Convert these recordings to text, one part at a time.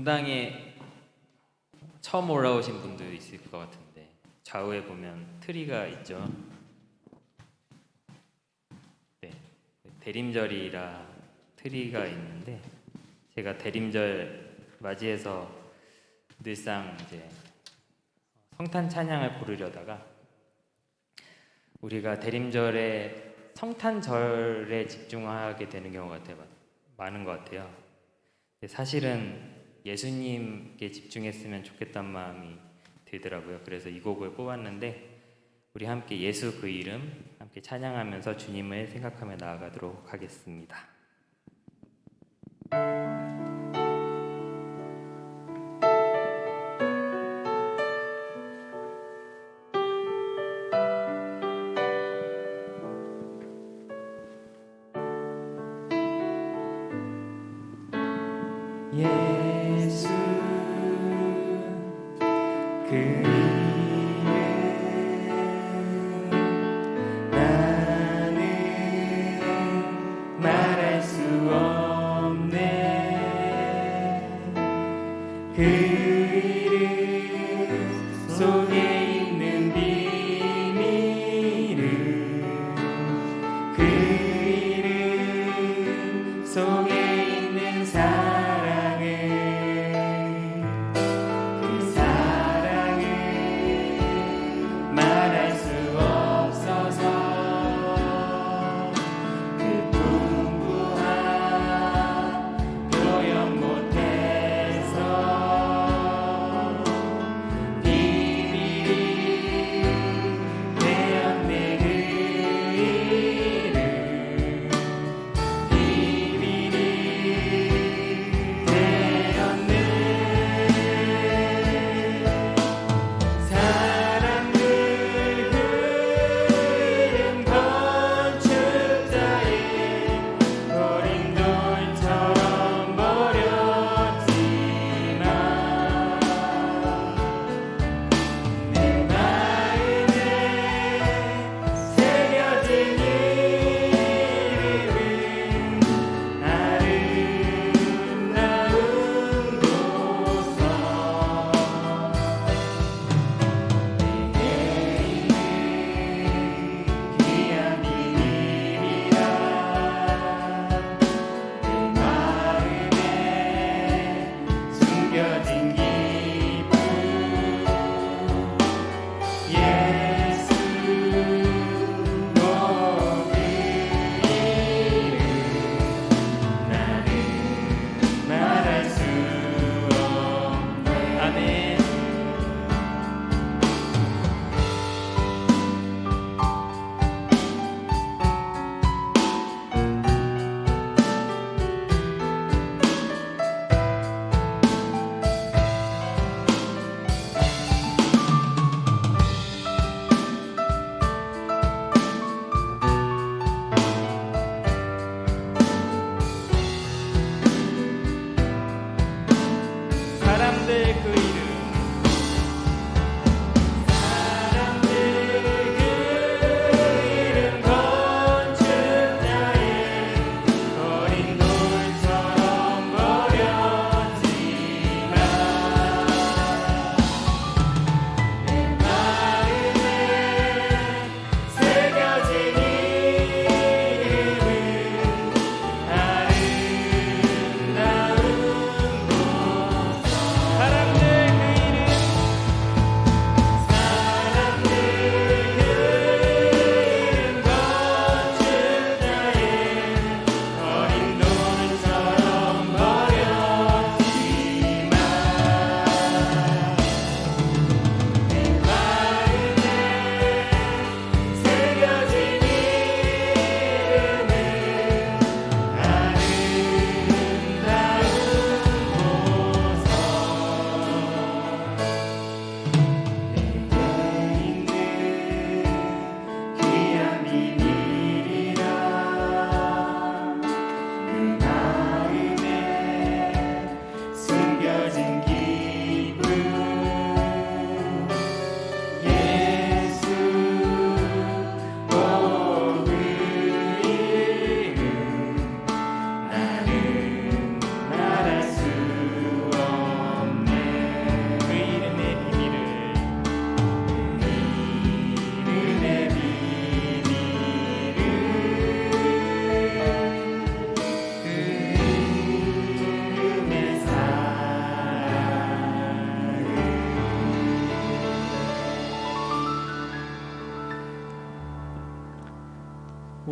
분당에 처음 올라오신 분도 있을 것 같은데 좌우에 보면 트리가 있죠. 네, 대림절이라 트리가 있는데 제가 대림절 맞이해서 늘상 이제 성탄 찬양을 부르려다가 우리가 대림절에 성탄절에 집중하게 되는 경우가 되게 많은 것 같아요. 사실은 예수님께 집중했으면 좋겠다는 마음이 들더라고요. 그래서 이 곡을 뽑았는데 우리 함께 예수 그 이름 함께 찬양하면서 주님을 생각하며 나아가도록 하겠습니다. 예수 그 이름 나는 말할 수 없네. 그 이름 속에 있는 비밀을 그 이름 속에 있는 사람들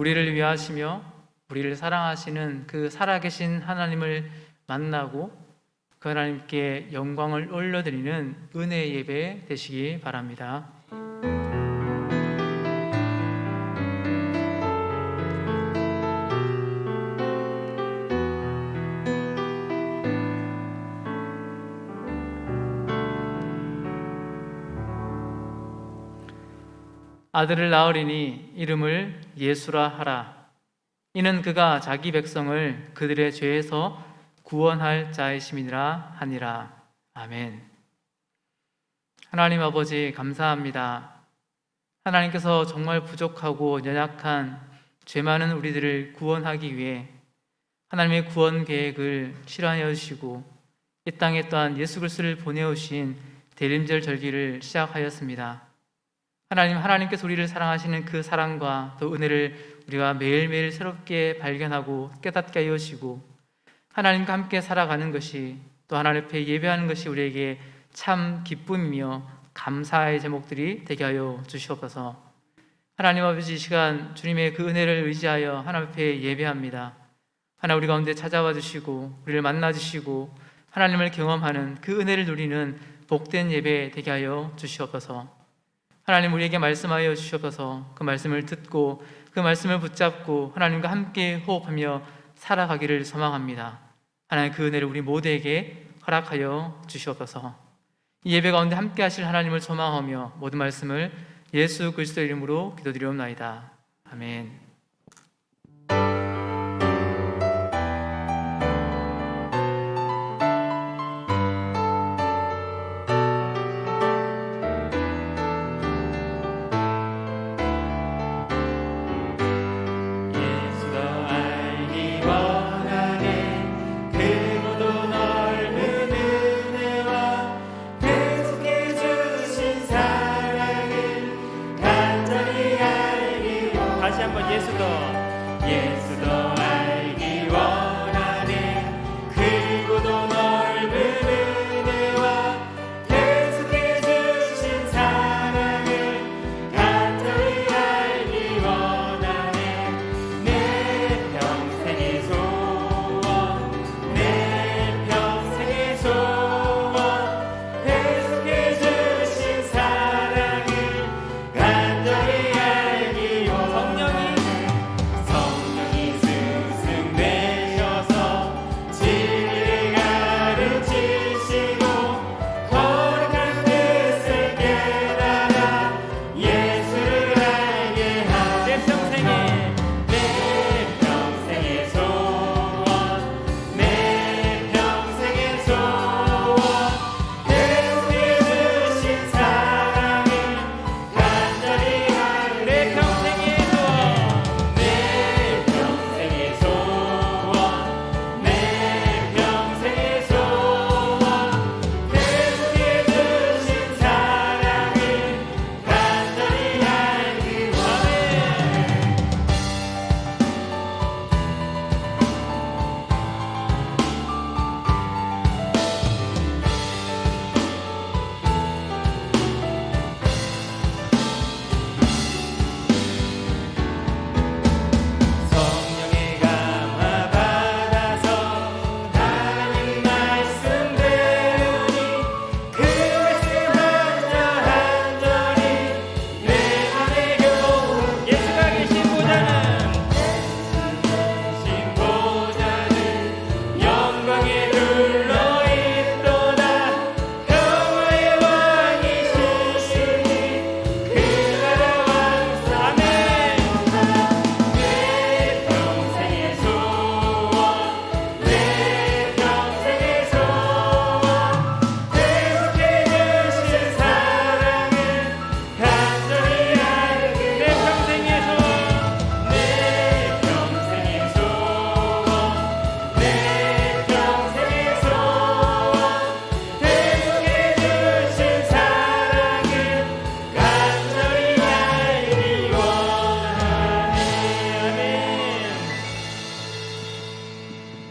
우리를 위하시며 우리를 사랑하시는 그 살아계신 하나님을 만나고 그 하나님께 영광을 올려드리는 은혜의 예배 되시기 바랍니다. 아들을 낳으리니 이름을 예수라 하라. 이는 그가 자기 백성을 그들의 죄에서 구원할 자이심이라 하니라. 아멘. 하나님 아버지 감사합니다. 하나님께서 정말 부족하고 연약한 죄 많은 우리들을 구원하기 위해 하나님의 구원 계획을 실현하여 주시고 이 땅에 또한 예수 그리스도를 보내오신 대림절 절기를 시작하였습니다. 하나님께서 우리를 사랑하시는 그 사랑과 또 은혜를 우리가 매일매일 새롭게 발견하고 깨닫게 하여 주시고 하나님과 함께 살아가는 것이 또 하나님 앞에 예배하는 것이 우리에게 참 기쁨이며 감사의 제목들이 되게 하여 주시옵소서. 하나님 아버지, 이 시간 주님의 그 은혜를 의지하여 하나님 앞에 예배합니다. 하나님 우리 가운데 찾아와 주시고 우리를 만나 주시고 하나님을 경험하는 그 은혜를 누리는 복된 예배 되게 하여 주시옵소서. 하나님 우리에게 말씀하여 주시옵소서. 그 말씀을 듣고 그 말씀을 붙잡고 하나님과 함께 호흡하며 살아가기를 소망합니다. 하나님 그 은혜를 우리 모두에게 허락하여 주시옵소서. 이 예배 가운데 함께 하실 하나님을 소망하며 모든 말씀을 예수 그리스도의 이름으로 기도드리옵나이다. 아멘.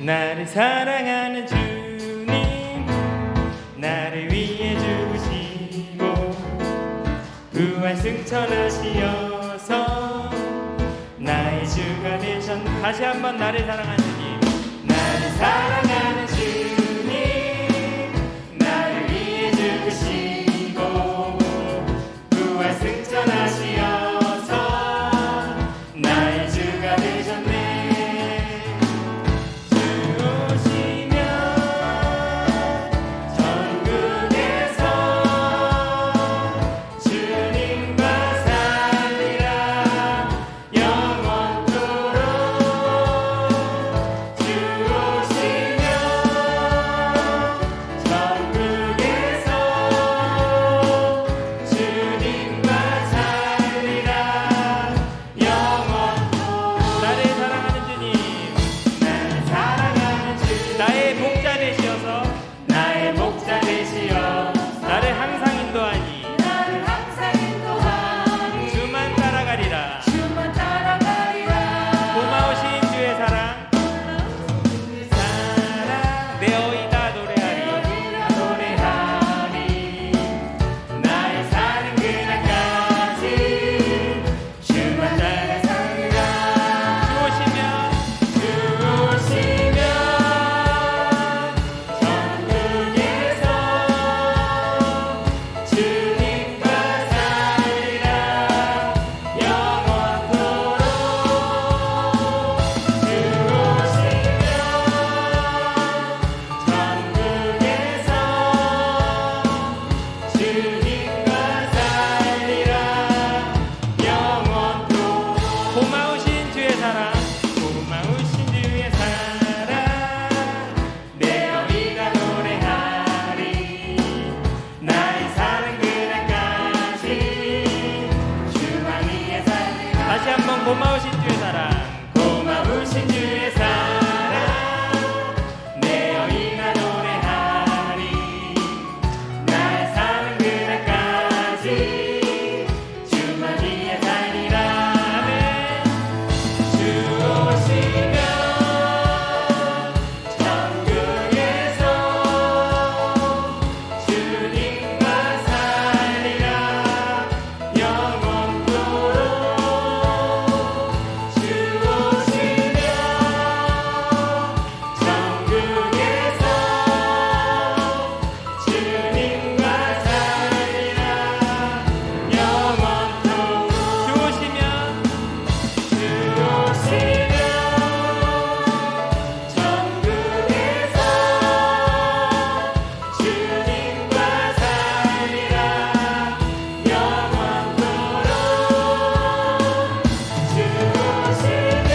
나를 사랑하는 주님, 나를 위해 죽으시고 부활 승천하시어서 나의 주 다시 한번 나를 사랑하는 주님, 나를 사랑하는 주님, 나를 위해 죽으시고 부활 승천하시어서 나의 주가 되셨네. 주 오시면 천국에서 주님과 살리라 영원토록. 주 오시면 천국에서 주님과 살리라 영원토록. 나를 사랑하는 주님, 나를 사랑하는 주, 나의 목자 되시어서 나의 목자 되시어 나를 항상 인도하니 나를 항상 인도하니 주만 따라가리라. 주만 따라가리라. 고마우신 주의 사랑 사랑 내 어이다 노래하리. 내어리라 노래하리. 나의 사는 그날까지 주만 따라가리라. 주 오시면 주 오시면 천국에서 주님과 살리라 영원토록. 주 오시면 천국에서 주님과 살리라 영원토록. 고마우신 주의 사랑, 고마우신 주의 사랑 내 어이가 노래하리. 나의 사는 그날까지 주만 위해 살리라. 다시 한번 고마우신 주의 사랑 고마우신 주의 사랑 내 어이가 노래하리. 나의 사는 그날까지 주만 위해 살리라. 아멘. 주 오시면 천국에서 주님과 살리라 영원토록. 주 오시면 천국에서 주님과 살리라 영원토록. 주 오시면 주 오시면 천국에서 주님과 살리라 영원토록. 주 오시면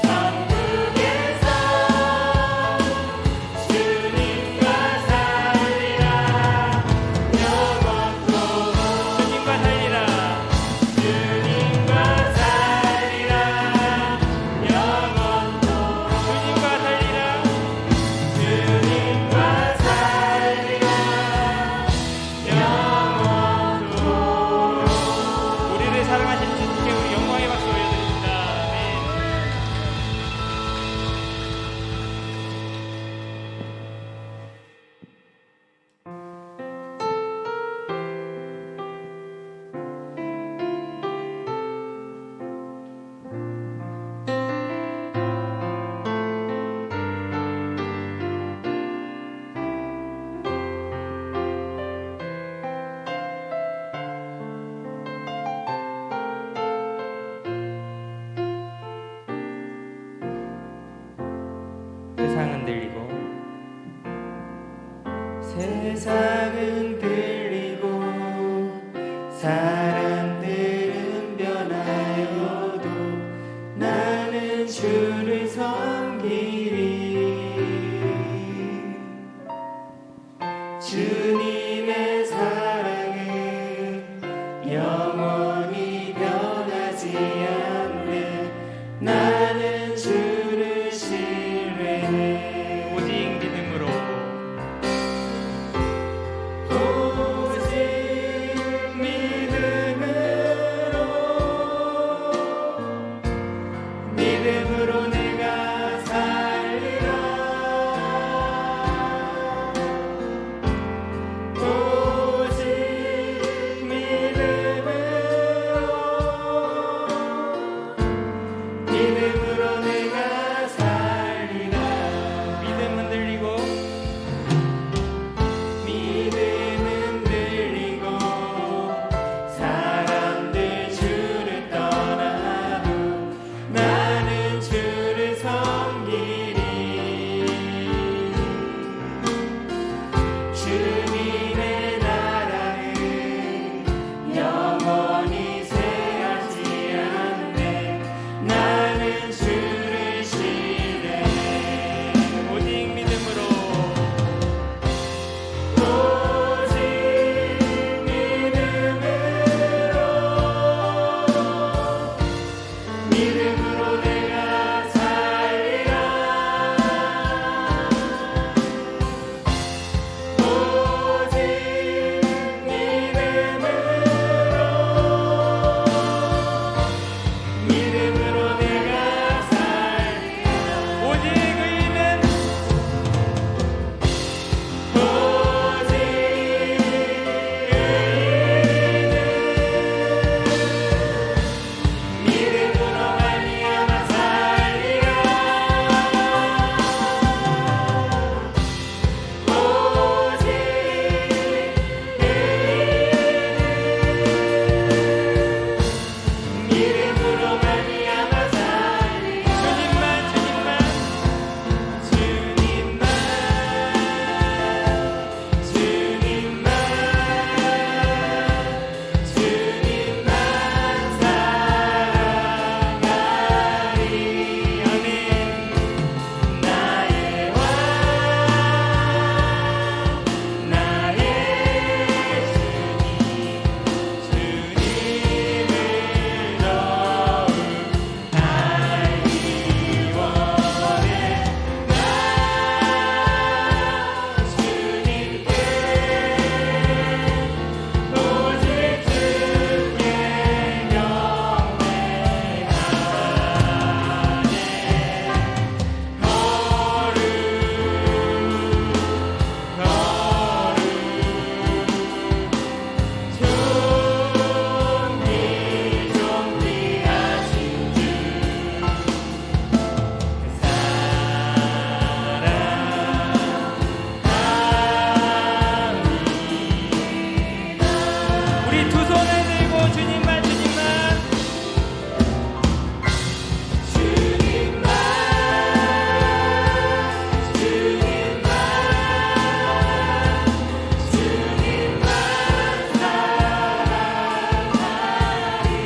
천국에서 주님과 살리라 영원토록. 주님과 살리라. 주님과 살리라 영원토록. 주님과 살리라. 주님과 살리라 영원토록. 우리를 사랑하신 주님께 우리 영광의 박수 올려드립니다. 아멘. 세상은 들리고 세상은 들리고 사람들은 변하여도 나는 주를 섬기리. 주님의 사랑은 영원히 변하지 않네. 나는 주를 신뢰해. 오직 믿음으로 오직 믿음으로 내가 살리라. 주님의 나라는 영원히 쇠하지 않네. 나는 주를 신뢰해. 오직 믿음으로 오직 믿음으로 내가 살리라. 오직 믿음으로 내가 살리라. 오직 의인은 오직 의인은 믿음으로 말미암아 살리라. 오직 의인은 믿음으로 말미암아 살리라. 주님만 사랑하리. 아멘. 나의 왕 나의 주님을 더욱 알기 원해. 나 주님께 오직 주께 경배하네. 존귀하신 주 사랑합니다. 우리 두 손을 들고 주님만 주님만 주님만 주님만 사랑하리.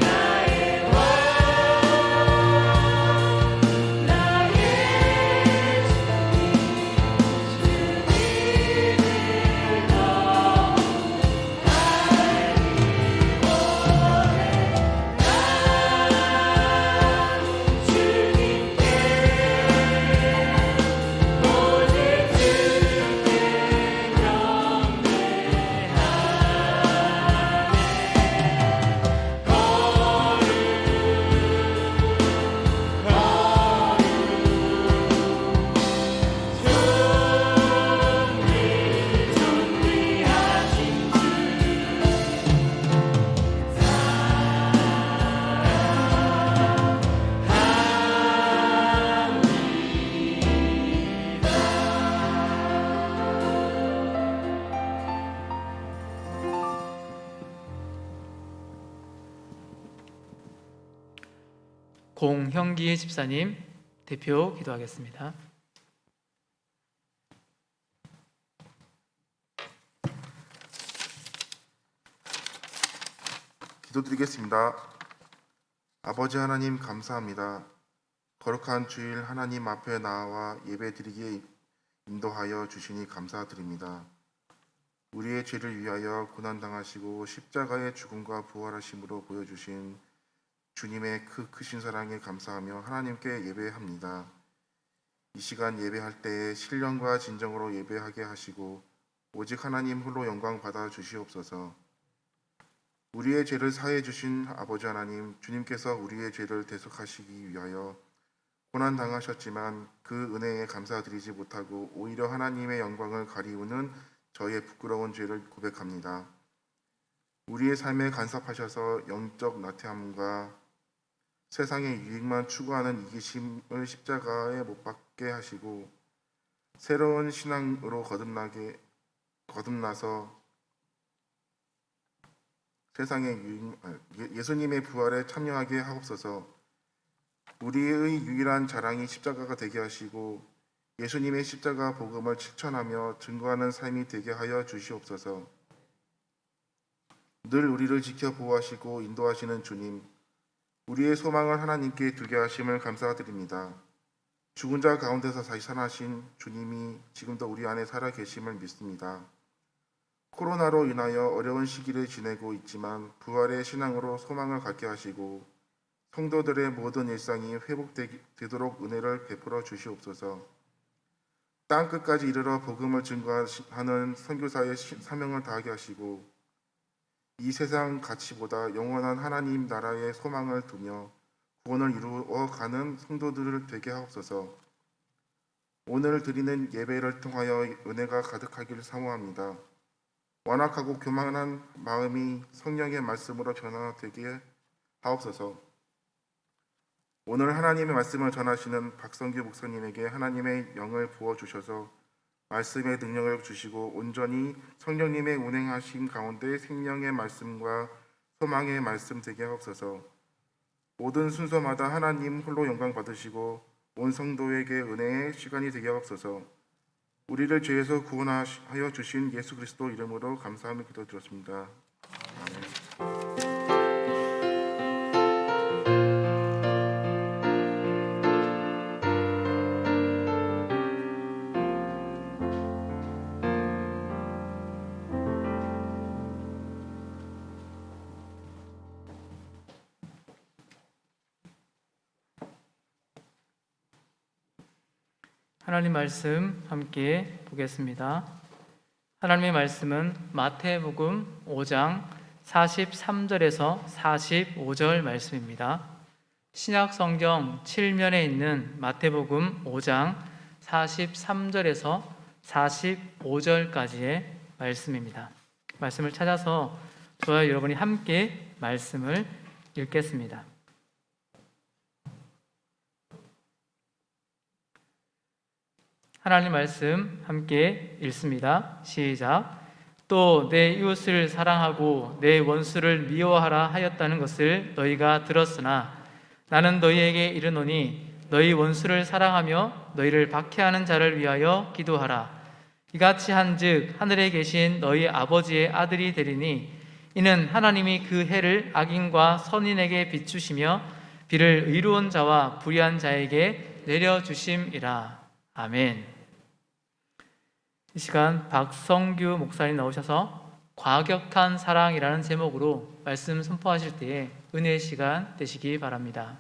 나의 왕 나의 주님을 더욱 공형기 집사님 대표 기도하겠습니다. 기도드리겠습니다. 아버지 하나님 감사합니다. 거룩한 주일 하나님 앞에 나와 예배드리기에 인도하여 주시니 감사드립니다. 우리의 죄를 위하여 고난당하시고 십자가의 죽음과 부활하심으로 보여주신 주님의 그 크신 사랑에 감사하며 하나님께 예배합니다. 이 시간 예배할 때에 신령과 진정으로 예배하게 하시고 오직 하나님 홀로 영광 받아 주시옵소서. 우리의 죄를 사해 주신 아버지 하나님, 주님께서 우리의 죄를 대속하시기 위하여 고난 당하셨지만 그 은혜에 감사드리지 못하고 오히려 하나님의 영광을 가리우는 저의 부끄러운 죄를 고백합니다. 우리의 삶에 간섭하셔서 영적 나태함과 세상의 유익만 추구하는 이기심을 십자가에 못 박게 하시고 새로운 신앙으로 거듭나서 세상의 예수님의 부활에 참여하게 하옵소서. 우리의 유일한 자랑이 십자가가 되게 하시고 예수님의 십자가 복음을 실천하며 증거하는 삶이 되게 하여 주시옵소서. 늘 우리를 지켜 보호하시고 인도하시는 주님, 우리의 소망을 하나님께 두게 하심을 감사드립니다. 죽은 자 가운데서 다시 살아나신 주님이 지금도 우리 안에 살아 계심을 믿습니다. 코로나로 인하여 어려운 시기를 지내고 있지만 부활의 신앙으로 소망을 갖게 하시고 성도들의 모든 일상이 회복되도록 은혜를 베풀어 주시옵소서. 땅 끝까지 이르러 복음을 증거하는 선교사의 사명을 다하게 하시고 이 세상 가치보다 영원한 하나님 나라의 소망을 두며 구원을 이루어가는 성도들을 되게 하옵소서. 오늘 드리는 예배를 통하여 은혜가 가득하기를 사모합니다. 완악하고 교만한 마음이 성령의 말씀으로 변화되게 하옵소서. 오늘 하나님의 말씀을 전하시는 박성규 목사님에게 하나님의 영을 부어주셔서 말씀의 능력을 주시고 온전히 성령님의 운행하심 가운데 생명의 말씀과 소망의 말씀 되게 하옵소서. 모든 순서마다 하나님 홀로 영광 받으시고 온 성도에게 은혜의 시간이 되게 하옵소서. 우리를 죄에서 구원하여 주신 예수 그리스도 이름으로 감사하며 기도드렸습니다. 아멘. 하나님 말씀 함께 보겠습니다. 하나님의 말씀은 마태복음 5장 43절에서 45절 말씀입니다. 신약 성경 7면에 있는 마태복음 5장 43절에서 45절까지의 말씀입니다. 말씀을 찾아서 저와 여러분이 함께 말씀을 읽겠습니다. 하나님 말씀 함께 읽습니다. 시작. 또 내 이웃을 사랑하고 내 원수를 미워하라 하였다는 것을 너희가 들었으나 나는 너희에게 이르노니 너희 원수를 사랑하며 너희를 박해하는 자를 위하여 기도하라. 이같이 한즉 하늘에 계신 너희 아버지의 아들이 되리니 이는 하나님이 그 해를 악인과 선인에게 비추시며 비를 의로운 자와 불의한 자에게 내려주심이라. 아멘. 이 시간 박성규 목사님 나오셔서 과격한 사랑이라는 제목으로 말씀 선포하실 때에 은혜의 시간 되시기 바랍니다.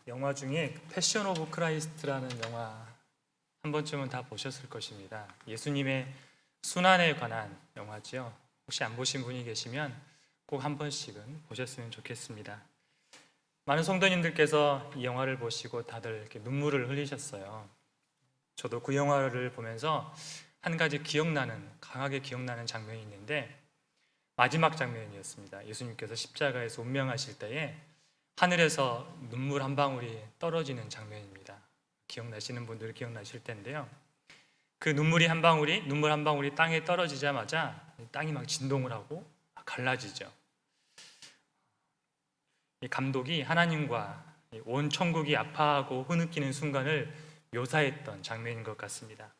영화 중에 패션 오브 크라이스트라는 영화 한 번쯤은 다 보셨을 것입니다. 예수님의 순환에 관한 영화죠. 혹시 안 보신 분이 계시면 꼭 한 번씩은 보셨으면 좋겠습니다. 많은 성도님들께서 이 영화를 보시고 다들 이렇게 눈물을 흘리셨어요. 저도 그 영화를 보면서 한 가지 강하게 기억나는 장면이 있는데 마지막 장면이었습니다. 예수님께서 십자가에서 운명하실 때에 하늘에서 눈물 한 방울이 떨어지는 장면입니다. 기억나시는 분들 기억나실 텐데요. 그 눈물 한 방울이 땅에 떨어지자마자 땅이 막 진동을 하고 갈라지죠. 이 감독이 하나님과 온 천국이 아파하고 흐느끼는 순간을 묘사했던 장면인 것 같습니다.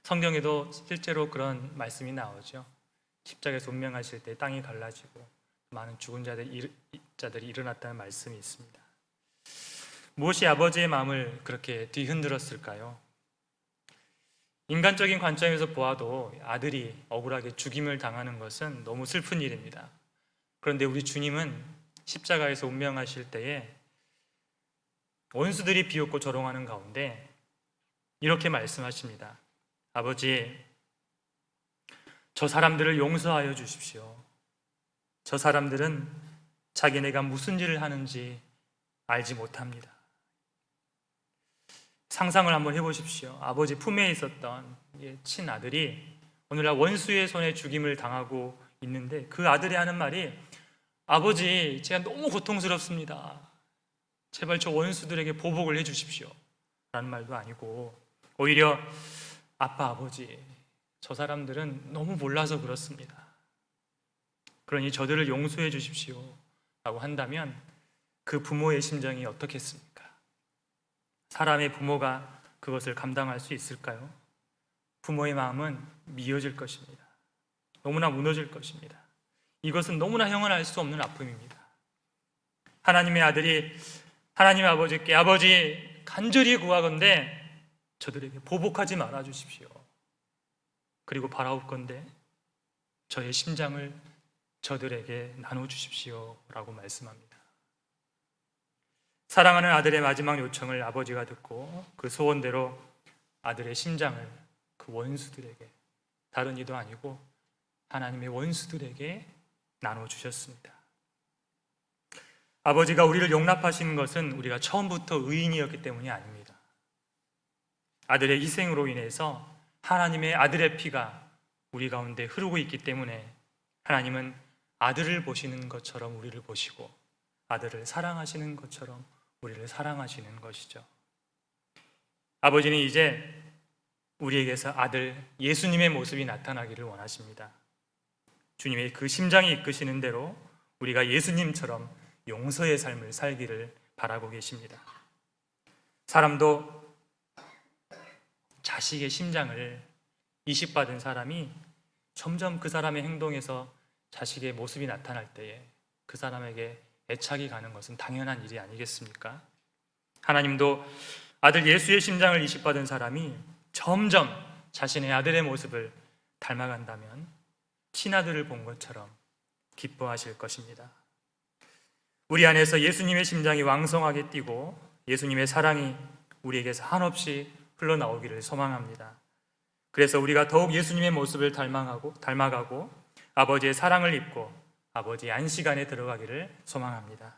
성경에도 실제로 그런 말씀이 나오죠. 십자가에서 운명하실 때 땅이 갈라지고 많은 죽은 자들이 일어났다는 말씀이 있습니다. 무엇이 아버지의 마음을 그렇게 뒤흔들었을까요? 인간적인 관점에서 보아도 아들이 억울하게 죽임을 당하는 것은 너무 슬픈 일입니다. 그런데 우리 주님은 십자가에서 운명하실 때에 원수들이 비웃고 조롱하는 가운데 이렇게 말씀하십니다. 아버지, 저 사람들을 용서하여 주십시오. 저 사람들은 자기네가 무슨 일을 하는지 알지 못합니다. 상상을 한번 해보십시오. 아버지 품에 있었던 친아들이 오늘날 원수의 손에 죽임을 당하고 있는데 그 아들이 하는 말이 아버지, 제가 너무 고통스럽습니다. 제발 저 원수들에게 보복을 해주십시오. 말도 아니고 오히려 아빠, 아버지, 저 사람들은 너무 몰라서 그렇습니다. 그러니 저들을 용서해 주십시오 라고 한다면 그 부모의 심정이 어떻겠습니까? 사람의 부모가 그것을 감당할 수 있을까요? 부모의 마음은 미어질 것입니다. 너무나 무너질 것입니다. 이것은 너무나 형언할 수 없는 아픔입니다. 하나님의 아들이 하나님 아버지께 아버지 간절히 구하건대 저들에게 보복하지 말아 주십시오. 그리고 바라옵건대 저의 심장을 저들에게 나눠 주십시오 라고 말씀합니다. 사랑하는 아들의 마지막 요청을 아버지가 듣고 그 소원대로 아들의 심장을 그 원수들에게, 다른 이도 아니고 하나님의 원수들에게 나눠 주셨습니다. 아버지가 우리를 용납하시는 것은 우리가 처음부터 의인이었기 때문이 아닙니다. 아들의 희생으로 인해서 하나님의 아들의 피가 우리 가운데 흐르고 있기 때문에 하나님은 아들을 보시는 것처럼 우리를 보시고 아들을 사랑하시는 것처럼 우리를 사랑하시는 것이죠. 아버지는 이제 우리에게서 아들 예수님의 모습이 나타나기를 원하십니다. 주님의 그 심장이 이끄시는 대로 우리가 예수님처럼 용서의 삶을 살기를 바라고 계십니다. 사람도 자식의 심장을 이식받은 사람이 점점 그 사람의 행동에서 자식의 모습이 나타날 때에 그 사람에게 애착이 가는 것은 당연한 일이 아니겠습니까? 하나님도 아들 예수의 심장을 이식받은 사람이 점점 자신의 아들의 모습을 닮아간다면 친아들을 본 것처럼 기뻐하실 것입니다. 우리 안에서 예수님의 심장이 왕성하게 뛰고 예수님의 사랑이 우리에게서 한없이 흘러나오기를 소망합니다. 그래서 우리가 더욱 예수님의 모습을 닮아가고 아버지의 사랑을 입고 아버지의 안식 안에 들어가기를 소망합니다.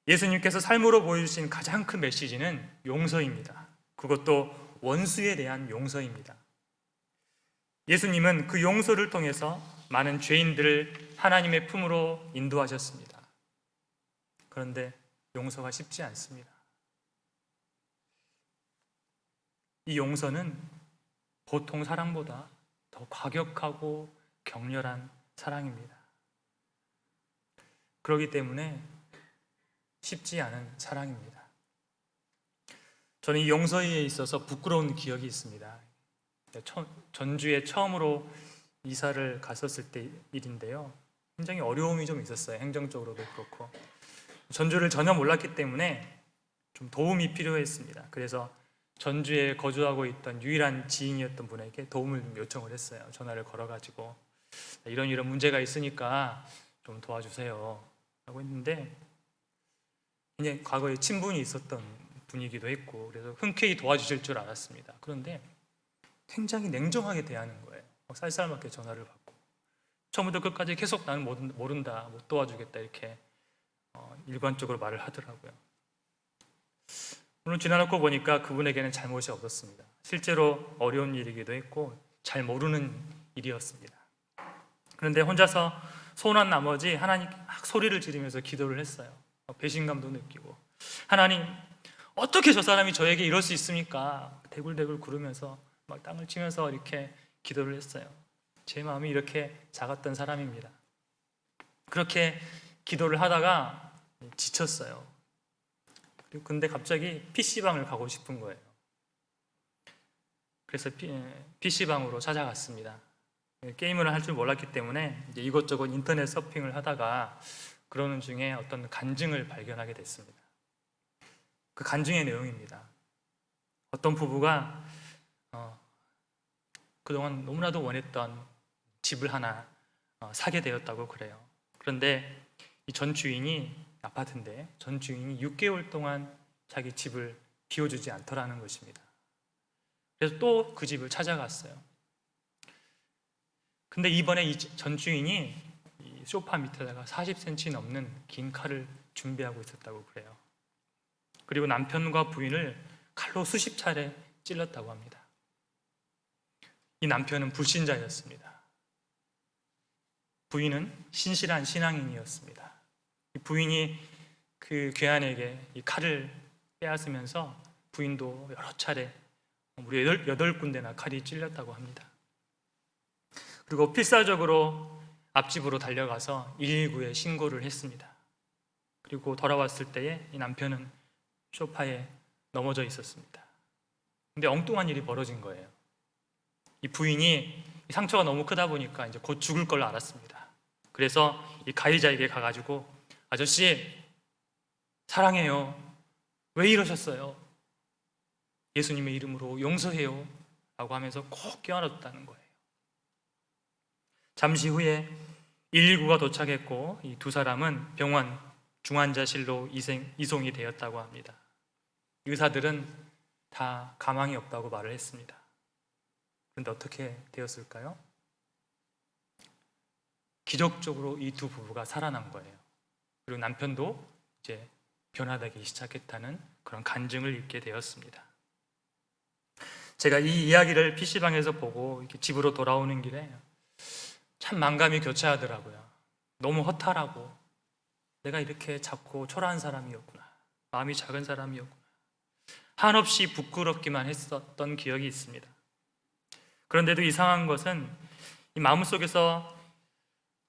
예수님께서 삶으로 보여주신 가장 큰 메시지는 용서입니다. 그것도 원수에 대한 용서입니다. 예수님은 그 용서를 통해서 많은 죄인들을 하나님의 품으로 인도하셨습니다. 그런데 용서가 쉽지 않습니다. 이 용서는 보통 사랑보다 더 과격하고 격렬한 사랑입니다. 그렇기 때문에 쉽지 않은 사랑입니다. 저는 이 용서에 있어서 부끄러운 기억이 있습니다. 전주에 처음으로 이사를 갔었을 때 일인데요. 굉장히 어려움이 좀 있었어요. 행정적으로도 그렇고. 전주를 전혀 몰랐기 때문에 좀 도움이 필요했습니다. 그래서 전주에 거주하고 있던 유일한 지인이었던 분에게 도움을 좀 요청을 했어요. 전화를 걸어가지고 이런 문제가 있으니까 좀 도와주세요 라고 했는데, 그냥 과거에 친분이 있었던 분이기도 했고 그래서 흔쾌히 도와주실 줄 알았습니다. 그런데 굉장히 냉정하게 대하는 거예요. 쌀쌀맞게 전화를 받고 처음부터 끝까지 계속 나는 모른다, 못 도와주겠다 이렇게 일관적으로 말을 하더라고요. 물론 지나놓고 보니까 그분에게는 잘못이 없었습니다. 실제로 어려운 일이기도 했고 잘 모르는 일이었습니다. 그런데 혼자서 서운한 나머지 하나님께 막 소리를 지르면서 기도를 했어요. 배신감도 느끼고, 하나님 어떻게 저 사람이 저에게 이럴 수 있습니까? 대굴대굴 구르면서 막 땅을 치면서 이렇게 기도를 했어요. 제 마음이 이렇게 작았던 사람입니다. 그렇게 기도를 하다가 지쳤어요. 근데 갑자기 PC방을 가고 싶은 거예요. 그래서 PC방으로 찾아갔습니다. 게임을 할 줄 몰랐기 때문에 이제 이것저것 인터넷 서핑을 하다가 그러는 중에 어떤 간증을 발견하게 됐습니다. 그 간증의 내용입니다. 어떤 부부가 그동안 너무나도 원했던 집을 하나 사게 되었다고 그래요. 그런데 이 전 주인이, 아파트인데 전 주인이 6개월 동안 자기 집을 비워주지 않더라는 것입니다. 그래서 또 그 집을 찾아갔어요. 근데 이번에 이 전 주인이 이 소파 밑에다가 40cm 넘는 긴 칼을 준비하고 있었다고 그래요. 그리고 남편과 부인을 칼로 수십 차례 찔렀다고 합니다. 이 남편은 불신자였습니다. 부인은 신실한 신앙인이었습니다. 이 부인이 그 괴한에게 이 칼을 빼앗으면서 부인도 여러 차례 무려 8군데나 칼이 찔렸다고 합니다. 그리고 필사적으로 앞집으로 달려가서 119에 신고를 했습니다. 그리고 돌아왔을 때에 이 남편은 소파에 넘어져 있었습니다. 근데 엉뚱한 일이 벌어진 거예요. 이 부인이 상처가 너무 크다 보니까 이제 곧 죽을 걸 알았습니다. 그래서 이 가해자에게 가가지고 아저씨 사랑해요. 왜 이러셨어요? 예수님의 이름으로 용서해요. 라고 하면서 꼭 껴안았다는 거예요. 잠시 후에 119가 도착했고 이 두 사람은 병원 중환자실로 이송이 되었다고 합니다. 의사들은 다 가망이 없다고 말을 했습니다. 그런데 어떻게 되었을까요? 기적적으로 이 두 부부가 살아난 거예요. 그리고 남편도 이제 변화되기 시작했다는 그런 간증을 읽게 되었습니다. 제가 이 이야기를 PC방에서 보고 이렇게 집으로 돌아오는 길에 참 만감이 교차하더라고요. 너무 허탈하고 내가 이렇게 작고 초라한 사람이었구나. 마음이 작은 사람이었구나. 한없이 부끄럽기만 했었던 기억이 있습니다. 그런데도 이상한 것은 이 마음속에서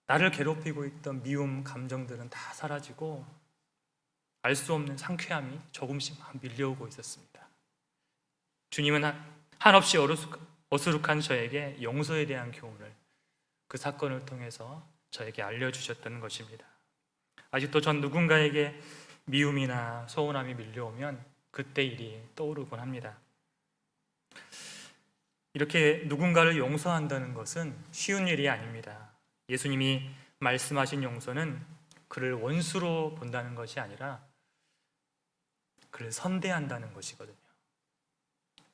나를 괴롭히고 있던 미움, 감정들은 다 사라지고 알 수 없는 상쾌함이 조금씩 막 밀려오고 있었습니다. 주님은 한없이 어수룩한 저에게 용서에 대한 교훈을 그 사건을 통해서 저에게 알려주셨던 것입니다. 아직도 전 누군가에게 미움이나 서운함이 밀려오면 그때 일이 떠오르곤 합니다. 이렇게 누군가를 용서한다는 것은 쉬운 일이 아닙니다. 예수님이 말씀하신 용서는 그를 원수로 본다는 것이 아니라 그를 선대한다는 것이거든요.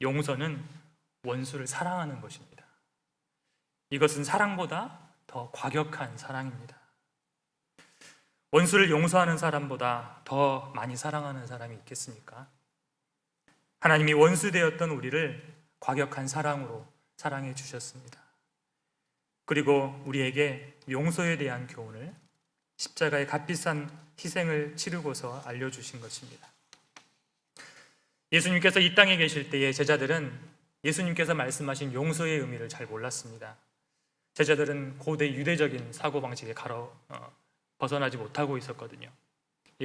용서는 원수를 사랑하는 것입니다. 이것은 사랑보다 더 과격한 사랑입니다. 원수를 용서하는 사람보다 더 많이 사랑하는 사람이 있겠습니까? 하나님이 원수 되었던 우리를 과격한 사랑으로 사랑해 주셨습니다. 그리고 우리에게 용서에 대한 교훈을 십자가의 값비싼 희생을 치르고서 알려주신 것입니다. 예수님께서 이 땅에 계실 때에 제자들은 예수님께서 말씀하신 용서의 의미를 잘 몰랐습니다. 제자들은 고대 유대적인 사고방식에 벗어나지 못하고 있었거든요.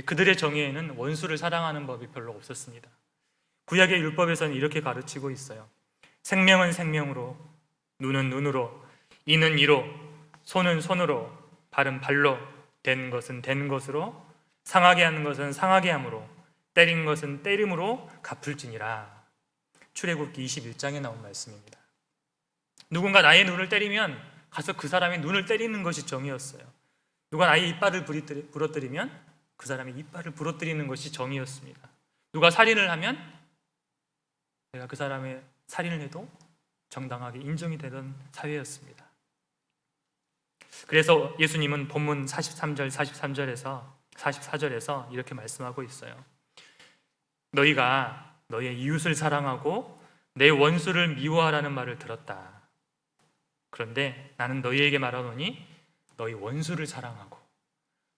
그들의 정의에는 원수를 사랑하는 법이 별로 없었습니다. 구약의 율법에서는 이렇게 가르치고 있어요. 생명은 생명으로, 눈은 눈으로, 이는 이로, 손은 손으로, 발은 발로, 된 것은 된 것으로, 상하게 하는 것은 상하게 함으로, 때린 것은 때림으로 갚을지니라. 출애굽기 21장에 나온 말씀입니다. 누군가 나의 눈을 때리면 가서 그 사람의 눈을 때리는 것이 정의였어요. 누가 나의 이빨을 부러뜨리면 그 사람의 이빨을 부러뜨리는 것이 정의였습니다. 누가 살인을 하면 내가 그 사람의 살인을 해도 정당하게 인정이 되던 사회였습니다. 그래서 예수님은 본문 43절, 44절에서 이렇게 말씀하고 있어요. 너희가 너희의 이웃을 사랑하고 내 원수를 미워하라는 말을 들었다. 그런데 나는 너희에게 말하노니 너희 원수를 사랑하고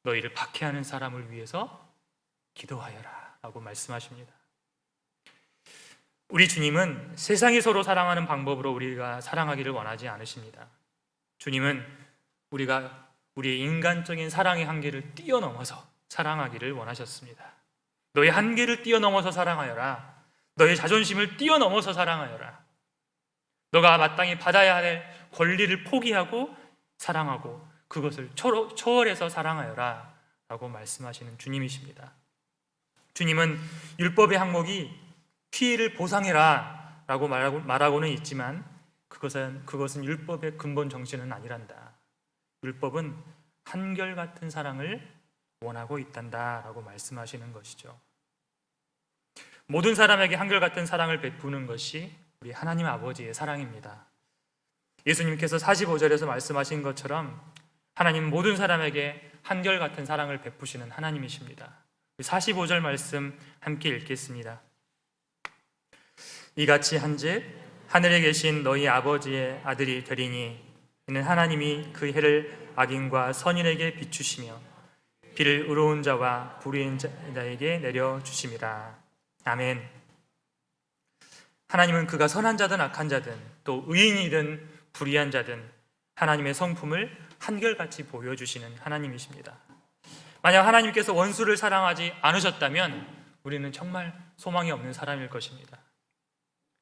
너희를 박해하는 사람을 위해서 기도하여라 라고 말씀하십니다. 우리 주님은 세상이 서로 사랑하는 방법으로 우리가 사랑하기를 원하지 않으십니다. 주님은 우리가 우리의 인간적인 사랑의 한계를 뛰어넘어서 사랑하기를 원하셨습니다. 너의 한계를 뛰어넘어서 사랑하여라. 너의 자존심을 뛰어넘어서 사랑하여라. 너가 마땅히 받아야 할 권리를 포기하고 사랑하고 그것을 초월해서 사랑하여라 라고 말씀하시는 주님이십니다. 주님은 율법의 항목이 피해를 보상해라 라고 말하고는 있지만 그것은 율법의 근본 정신은 아니란다. 율법은 한결같은 사랑을 원하고 있단다 라고 말씀하시는 것이죠. 모든 사람에게 한결같은 사랑을 베푸는 것이 우리 하나님 아버지의 사랑입니다. 예수님께서 45절에서 말씀하신 것처럼 하나님은 모든 사람에게 한결같은 사랑을 베푸시는 하나님이십니다. 45절 말씀 함께 읽겠습니다. 이같이 한즉 하늘에 계신 너희 아버지의 아들이 되리니 이는 하나님이 그 해를 악인과 선인에게 비추시며 비를 의로운 자와 불의인 자에게 내려주심이라. 아멘. 하나님은 그가 선한 자든 악한 자든 또 의인이든 불의한 자든 하나님의 성품을 한결같이 보여주시는 하나님이십니다. 만약 하나님께서 원수를 사랑하지 않으셨다면 우리는 정말 소망이 없는 사람일 것입니다.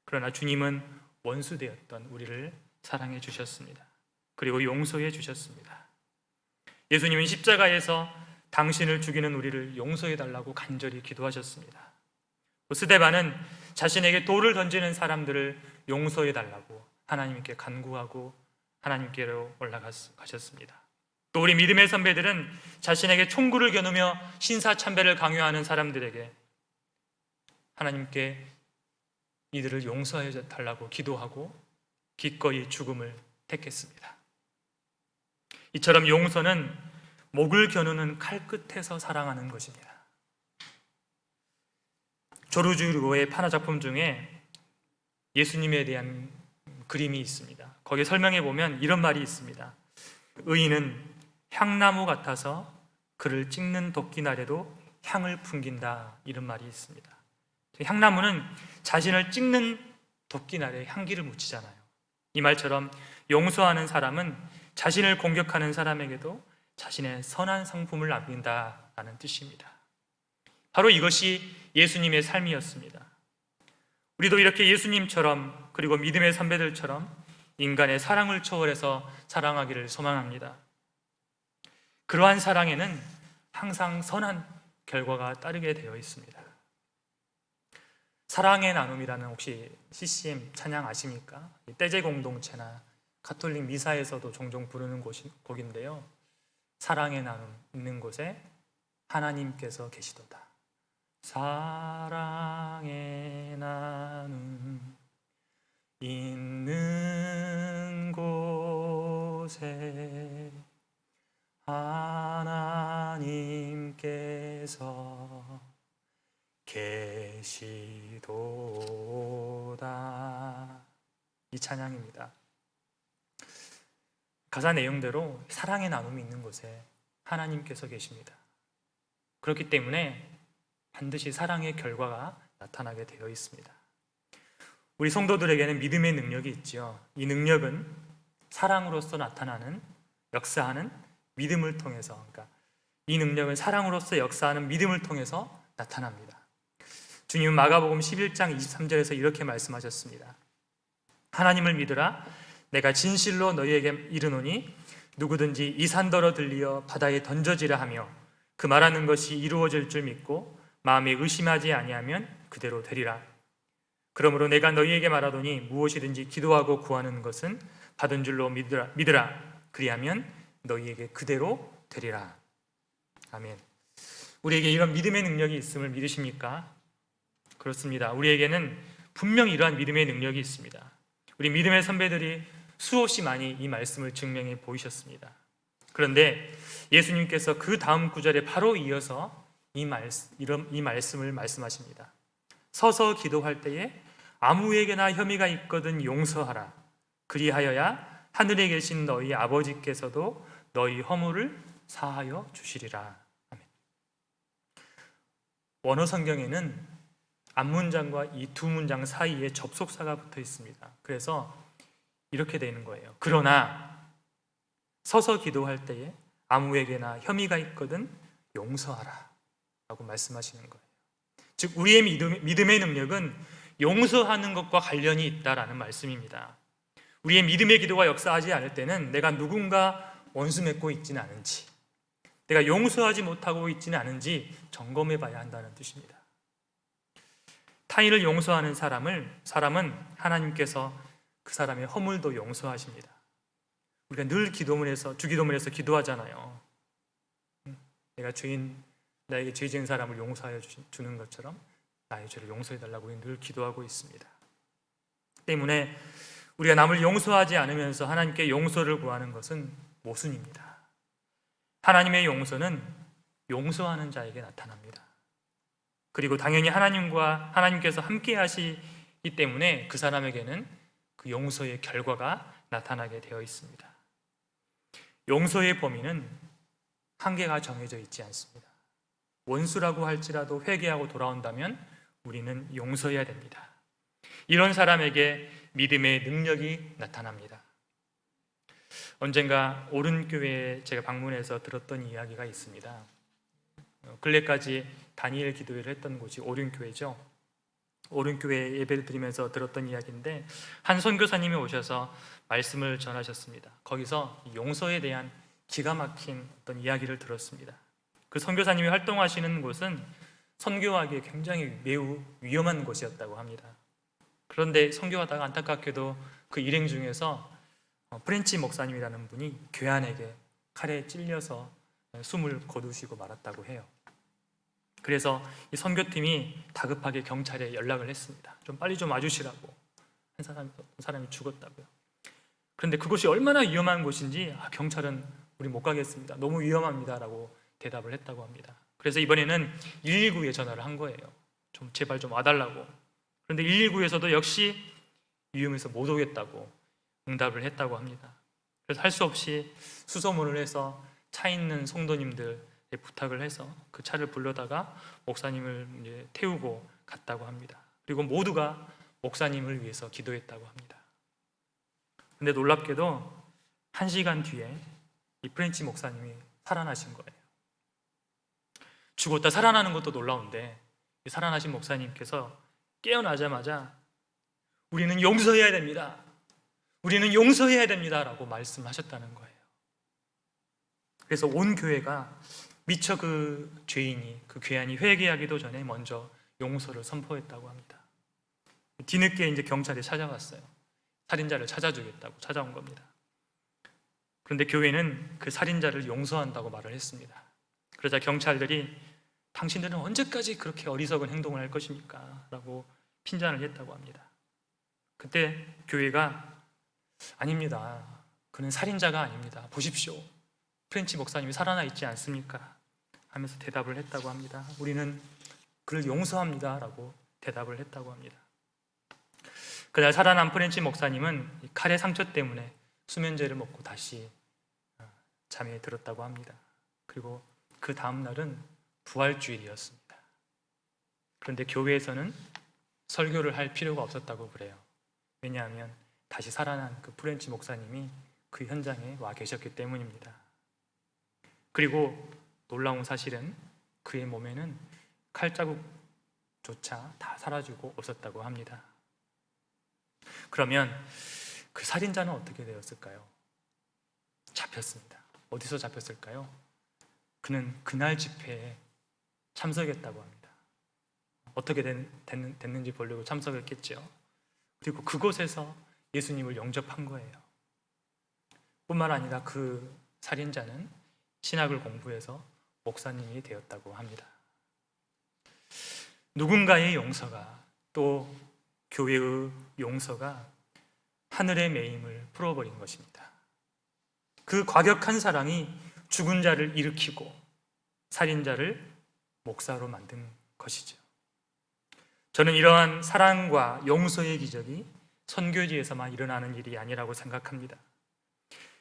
그러나 주님은 원수 되었던 우리를 사랑해 주셨습니다. 그리고 용서해 주셨습니다. 예수님은 십자가에서 당신을 죽이는 우리를 용서해 달라고 간절히 기도하셨습니다. 스데반은 자신에게 돌을 던지는 사람들을 용서해 달라고 하나님께 간구하고 하나님께로 올라가셨습니다. 또 우리 믿음의 선배들은 자신에게 총구를 겨누며 신사참배를 강요하는 사람들에게 하나님께 이들을 용서해 달라고 기도하고 기꺼이 죽음을 택했습니다. 이처럼 용서는 목을 겨누는 칼끝에서 사랑하는 것입니다. 조르주르고의 판화 작품 중에 예수님에 대한 그림이 있습니다. 거기에 설명해 보면 이런 말이 있습니다. 의인은 향나무 같아서 그를 찍는 도끼날에도 향을 풍긴다, 이런 말이 있습니다. 향나무는 자신을 찍는 도끼날에 향기를 묻히잖아요. 이 말처럼 용서하는 사람은 자신을 공격하는 사람에게도 자신의 선한 상품을 남긴다라는 뜻입니다. 바로 이것이 예수님의 삶이었습니다. 우리도 이렇게 예수님처럼 그리고 믿음의 선배들처럼 인간의 사랑을 초월해서 사랑하기를 소망합니다. 그러한 사랑에는 항상 선한 결과가 따르게 되어 있습니다. 사랑의 나눔이라는 혹시 CCM 찬양 아십니까? 떼제 공동체나 가톨릭 미사에서도 종종 부르는 곡인데요. 사랑의 나눔 있는 곳에 하나님께서 계시도다. 사랑의 나눔 있는 곳에 하나님께서 계시도다. 이 찬양입니다. 가사 내용대로 사랑의 나눔이 있는 곳에 하나님께서 계십니다. 그렇기 때문에 반드시 사랑의 결과가 나타나게 되어 있습니다. 우리 성도들에게는 믿음의 능력이 있지요. 이 능력은 사랑으로서 나타나는, 역사하는 믿음을 통해서, 그러니까 이 능력은 사랑으로서 역사하는 믿음을 통해서 나타납니다. 주님은 마가복음 11장 23절에서 이렇게 말씀하셨습니다. 하나님을 믿으라. 내가 진실로 너희에게 이르노니 누구든지 이 산더러 들리어 바다에 던져지라 하며 그 말하는 것이 이루어질 줄 믿고 마음에 의심하지 아니하면 그대로 되리라. 그러므로 내가 너희에게 말하노니 무엇이든지 기도하고 구하는 것은 받은 줄로 믿으라. 그리하면 너희에게 그대로 되리라. 아멘. 우리에게 이런 믿음의 능력이 있음을 믿으십니까? 그렇습니다. 우리에게는 분명히 이러한 믿음의 능력이 있습니다. 우리 믿음의 선배들이 수없이 많이 이 말씀을 증명해 보이셨습니다. 그런데 예수님께서 그 다음 구절에 바로 이어서 이 말씀을 말씀하십니다. 서서 기도할 때에 아무에게나 혐의가 있거든 용서하라. 그리하여야 하늘에 계신 너희 아버지께서도 너희 허물을 사하여 주시리라. 아멘. 원어 성경에는 앞문장과 이 두 문장 사이에 접속사가 붙어 있습니다. 그래서 이렇게 되는 거예요. 그러나 서서 기도할 때에 아무에게나 혐의가 있거든 용서하라 라고 말씀하시는 거예요. 즉 우리의 믿음의 능력은 용서하는 것과 관련이 있다라는 말씀입니다. 우리의 믿음의 기도가 역사하지 않을 때는 내가 누군가 원수 맺고 있지는 않은지, 내가 용서하지 못하고 있지는 않은지 점검해 봐야 한다는 뜻입니다. 타인을 용서하는 사람은 하나님께서 그 사람의 허물도 용서하십니다. 우리가 늘 주기도문에서 기도하잖아요. 나에게 죄 지은 사람을 용서하여 주는 것처럼 나의 죄를 용서해 달라고 늘 기도하고 있습니다. 때문에 우리가 남을 용서하지 않으면서 하나님께 용서를 구하는 것은 모순입니다. 하나님의 용서는 용서하는 자에게 나타납니다. 그리고 당연히 하나님께서 함께 하시기 때문에 그 사람에게는 그 용서의 결과가 나타나게 되어 있습니다. 용서의 범위는 한계가 정해져 있지 않습니다. 원수라고 할지라도 회개하고 돌아온다면 우리는 용서해야 됩니다. 이런 사람에게 믿음의 능력이 나타납니다. 언젠가 오른교회에 제가 방문해서 들었던 이야기가 있습니다. 근래까지 다니엘 기도회를 했던 곳이 오륜교회죠. 오륜교회 예배를 드리면서 들었던 이야기인데, 한 선교사님이 오셔서 말씀을 전하셨습니다. 거기서 용서에 대한 기가 막힌 어떤 이야기를 들었습니다. 그 선교사님이 활동하시는 곳은 선교하기에 굉장히 매우 위험한 곳이었다고 합니다. 그런데 선교하다가 안타깝게도 그 일행 중에서 프렌치 목사님이라는 분이 괴한에게 칼에 찔려서 숨을 거두시고 말았다고 해요. 그래서 이 선교팀이 다급하게 경찰에 연락을 했습니다. 좀 빨리 좀 와주시라고. 한 사람이 죽었다고요. 그런데 그곳이 얼마나 위험한 곳인지 경찰은 우리 못 가겠습니다. 너무 위험합니다 라고 대답을 했다고 합니다. 그래서 이번에는 119에 전화를 한 거예요. 좀 제발 좀 와달라고. 그런데 119에서도 역시 위험해서 못 오겠다고 응답을 했다고 합니다. 그래서 할 수 없이 수소문을 해서 차 있는 성도님들의 부탁을 해서 그 차를 불러다가 목사님을 이제 태우고 갔다고 합니다. 그리고 모두가 목사님을 위해서 기도했다고 합니다. 그런데 놀랍게도 1시간 뒤에 이 프렌치 목사님이 살아나신 거예요. 죽었다 살아나는 것도 놀라운데, 이 살아나신 목사님께서 깨어나자마자 우리는 용서해야 됩니다. 우리는 용서해야 됩니다 라고 말씀하셨다는 거예요. 그래서 온 교회가 미처 그 죄인이, 그 괴한이 회개하기도 전에 먼저 용서를 선포했다고 합니다. 뒤늦게 이제 경찰이 찾아왔어요. 살인자를 찾아주겠다고 찾아온 겁니다. 그런데 교회는 그 살인자를 용서한다고 말을 했습니다. 그러자 경찰들이 당신들은 언제까지 그렇게 어리석은 행동을 할 것입니까? 라고 핀잔을 했다고 합니다. 그때 교회가 아닙니다. 그는 살인자가 아닙니다. 보십시오. 프렌치 목사님이 살아나 있지 않습니까? 하면서 대답을 했다고 합니다. 우리는 그를 용서합니다 라고 대답을 했다고 합니다. 그날 살아난 프렌치 목사님은 칼의 상처 때문에 수면제를 먹고 다시 잠에 들었다고 합니다. 그리고 그 다음 날은 부활주일이었습니다. 그런데 교회에서는 설교를 할 필요가 없었다고 그래요. 왜냐하면 다시 살아난 그 프렌치 목사님이 그 현장에 와 계셨기 때문입니다. 그리고 놀라운 사실은 그의 몸에는 칼자국조차 다 사라지고 없었다고 합니다. 그러면 그 살인자는 어떻게 되었을까요? 잡혔습니다. 어디서 잡혔을까요? 그는 그날 집회에 참석했다고 합니다. 어떻게 됐는지 보려고 참석했겠죠. 그리고 그곳에서 예수님을 영접한 거예요. 뿐만 아니라 그 살인자는 신학을 공부해서 목사님이 되었다고 합니다. 누군가의 용서가, 또 교회의 용서가 하늘의 매임을 풀어버린 것입니다. 그 과격한 사랑이 죽은 자를 일으키고 살인자를 목사로 만든 것이죠. 저는 이러한 사랑과 용서의 기적이 선교지에서만 일어나는 일이 아니라고 생각합니다.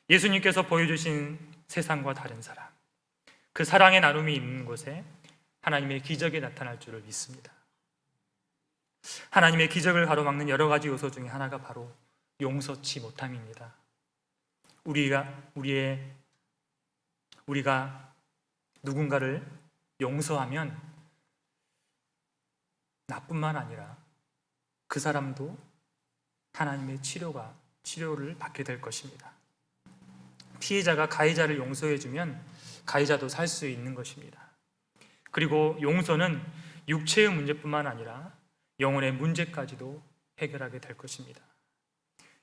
예수님께서 보여주신 세상과 다른 사랑, 그 사랑의 나눔이 있는 곳에 하나님의 기적이 나타날 줄을 믿습니다. 하나님의 기적을 가로막는 여러 가지 요소 중에 하나가 바로 용서치 못함입니다. 우리가 누군가를 용서하면 나뿐만 아니라 그 사람도 하나님의 치료를 받게 될 것입니다. 피해자가 가해자를 용서해주면 가해자도 살 수 있는 것입니다. 그리고 용서는 육체의 문제뿐만 아니라 영혼의 문제까지도 해결하게 될 것입니다.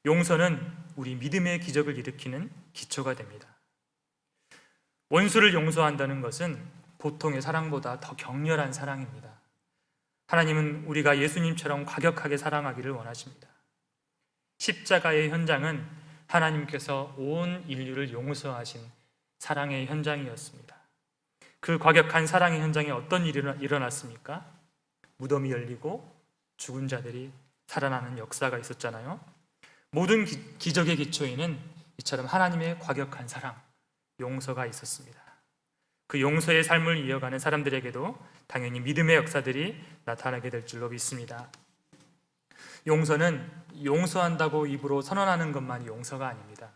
용서는 우리 믿음의 기적을 일으키는 기초가 됩니다. 원수를 용서한다는 것은 보통의 사랑보다 더 격렬한 사랑입니다. 하나님은 우리가 예수님처럼 과격하게 사랑하기를 원하십니다. 십자가의 현장은 하나님께서 온 인류를 용서하신 사랑의 현장이었습니다. 그 과격한 사랑의 현장에 어떤 일이 일어났습니까? 무덤이 열리고 죽은 자들이 살아나는 역사가 있었잖아요. 모든 기적의 기초에는 이처럼 하나님의 과격한 사랑, 용서가 있었습니다. 그 용서의 삶을 이어가는 사람들에게도 당연히 믿음의 역사들이 나타나게 될 줄로 믿습니다. 용서는 용서한다고 입으로 선언하는 것만이 용서가 아닙니다.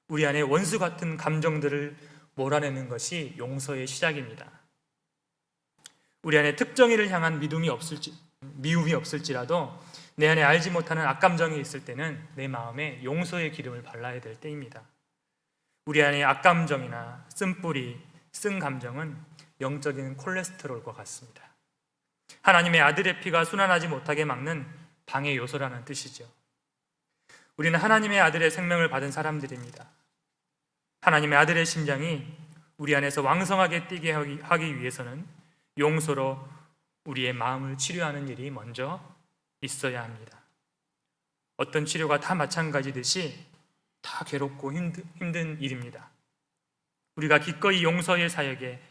우리 안에 원수 같은 감정들을 몰아내는 것이 용서의 시작입니다. 우리 안에 특정인을 향한 미움이 없을지라도 내 안에 알지 못하는 악감정이 있을 때는 내 마음에 용서의 기름을 발라야 될 때입니다. 우리 안에 악감정이나 쓴뿌리, 쓴 감정은 영적인 콜레스테롤과 같습니다. 하나님의 아들의 피가 순환하지 못하게 막는 방해 요소라는 뜻이죠. 우리는 하나님의 아들의 생명을 받은 사람들입니다. 하나님의 아들의 심장이 우리 안에서 왕성하게 뛰게 하기 위해서는 용서로 우리의 마음을 치료하는 일이 먼저 있어야 합니다. 어떤 치료가 다 마찬가지듯이 다 괴롭고 힘든 일입니다. 우리가 기꺼이 용서의 사역에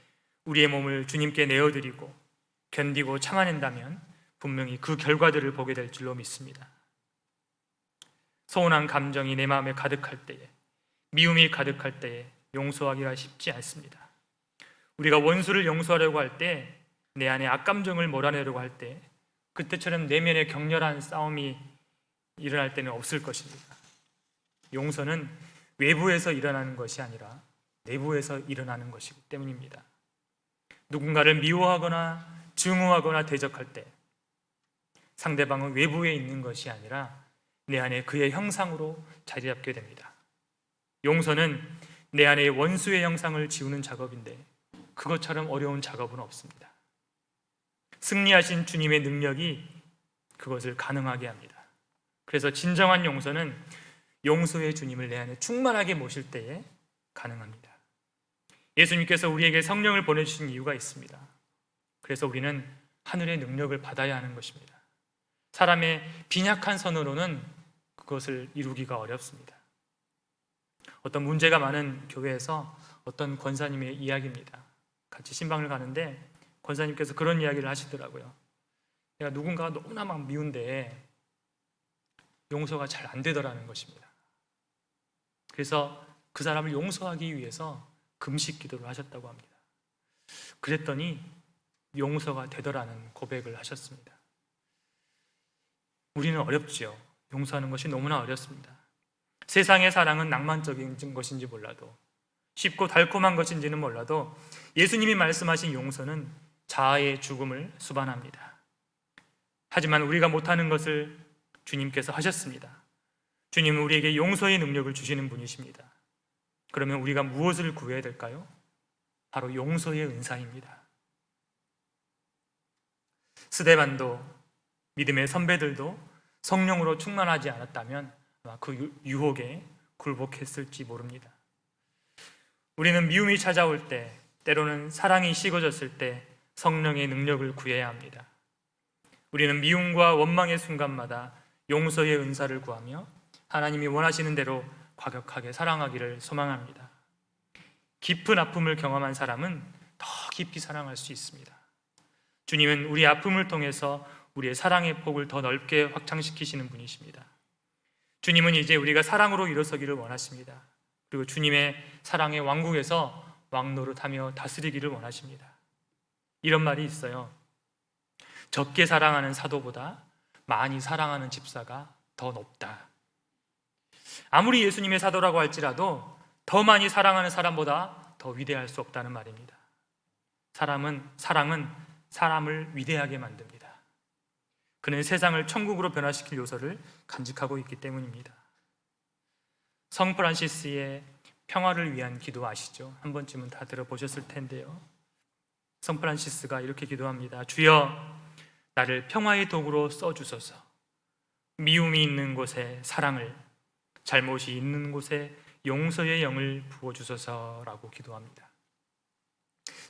우리의 몸을 주님께 내어드리고 견디고 참아낸다면 분명히 그 결과들을 보게 될 줄로 믿습니다. 서운한 감정이 내 마음에 가득할 때에, 미움이 가득할 때에 용서하기가 쉽지 않습니다. 우리가 원수를 용서하려고 할 때, 내 안에 악감정을 몰아내려고 할 때, 그때처럼 내면의 격렬한 싸움이 일어날 때는 없을 것입니다. 용서는 외부에서 일어나는 것이 아니라 내부에서 일어나는 것이기 때문입니다. 누군가를 미워하거나 증오하거나 대적할 때 상대방은 외부에 있는 것이 아니라 내 안에 그의 형상으로 자리 잡게 됩니다. 용서는 내 안에 원수의 형상을 지우는 작업인데 그것처럼 어려운 작업은 없습니다. 승리하신 주님의 능력이 그것을 가능하게 합니다. 그래서 진정한 용서는 용서의 주님을 내 안에 충만하게 모실 때에 가능합니다. 예수님께서 우리에게 성령을 보내주신 이유가 있습니다. 그래서 우리는 하늘의 능력을 받아야 하는 것입니다. 사람의 빈약한 선으로는 그것을 이루기가 어렵습니다. 어떤 문제가 많은 교회에서 어떤 권사님의 이야기입니다. 같이 신방을 가는데 권사님께서 그런 이야기를 하시더라고요. 내가 누군가가 너무나 막 미운데 용서가 잘 안 되더라는 것입니다. 그래서 그 사람을 용서하기 위해서 금식 기도를 하셨다고 합니다. 그랬더니 용서가 되더라는 고백을 하셨습니다. 우리는 어렵지요. 용서하는 것이 너무나 어렵습니다. 세상의 사랑은 낭만적인 것인지 몰라도, 쉽고 달콤한 것인지는 몰라도 예수님이 말씀하신 용서는 자아의 죽음을 수반합니다. 하지만 우리가 못하는 것을 주님께서 하셨습니다. 주님은 우리에게 용서의 능력을 주시는 분이십니다. 그러면 우리가 무엇을 구해야 될까요? 바로 용서의 은사입니다. 스데반도, 믿음의 선배들도 성령으로 충만하지 않았다면 아마 그 유혹에 굴복했을지 모릅니다. 우리는 미움이 찾아올 때, 때로는 사랑이 식어졌을 때 성령의 능력을 구해야 합니다. 우리는 미움과 원망의 순간마다 용서의 은사를 구하며 하나님이 원하시는 대로 과격하게 사랑하기를 소망합니다. 깊은 아픔을 경험한 사람은 더 깊이 사랑할 수 있습니다. 주님은 우리 아픔을 통해서 우리의 사랑의 폭을 더 넓게 확장시키시는 분이십니다. 주님은 이제 우리가 사랑으로 일어서기를 원하십니다. 그리고 주님의 사랑의 왕국에서 왕노릇하며 다스리기를 원하십니다. 이런 말이 있어요. 적게 사랑하는 사도보다 많이 사랑하는 집사가 더 높다. 아무리 예수님의 사도라고 할지라도 더 많이 사랑하는 사람보다 더 위대할 수 없다는 말입니다. 사랑은 사람을 위대하게 만듭니다. 그는 세상을 천국으로 변화시킬 요소를 간직하고 있기 때문입니다. 성 프란시스의 평화를 위한 기도 아시죠? 한 번쯤은 다 들어보셨을 텐데요. 성 프란시스가 이렇게 기도합니다. 주여, 나를 평화의 도구로 써주소서. 미움이 있는 곳에 사랑을, 잘못이 있는 곳에 용서의 영을 부어주소서라고 기도합니다.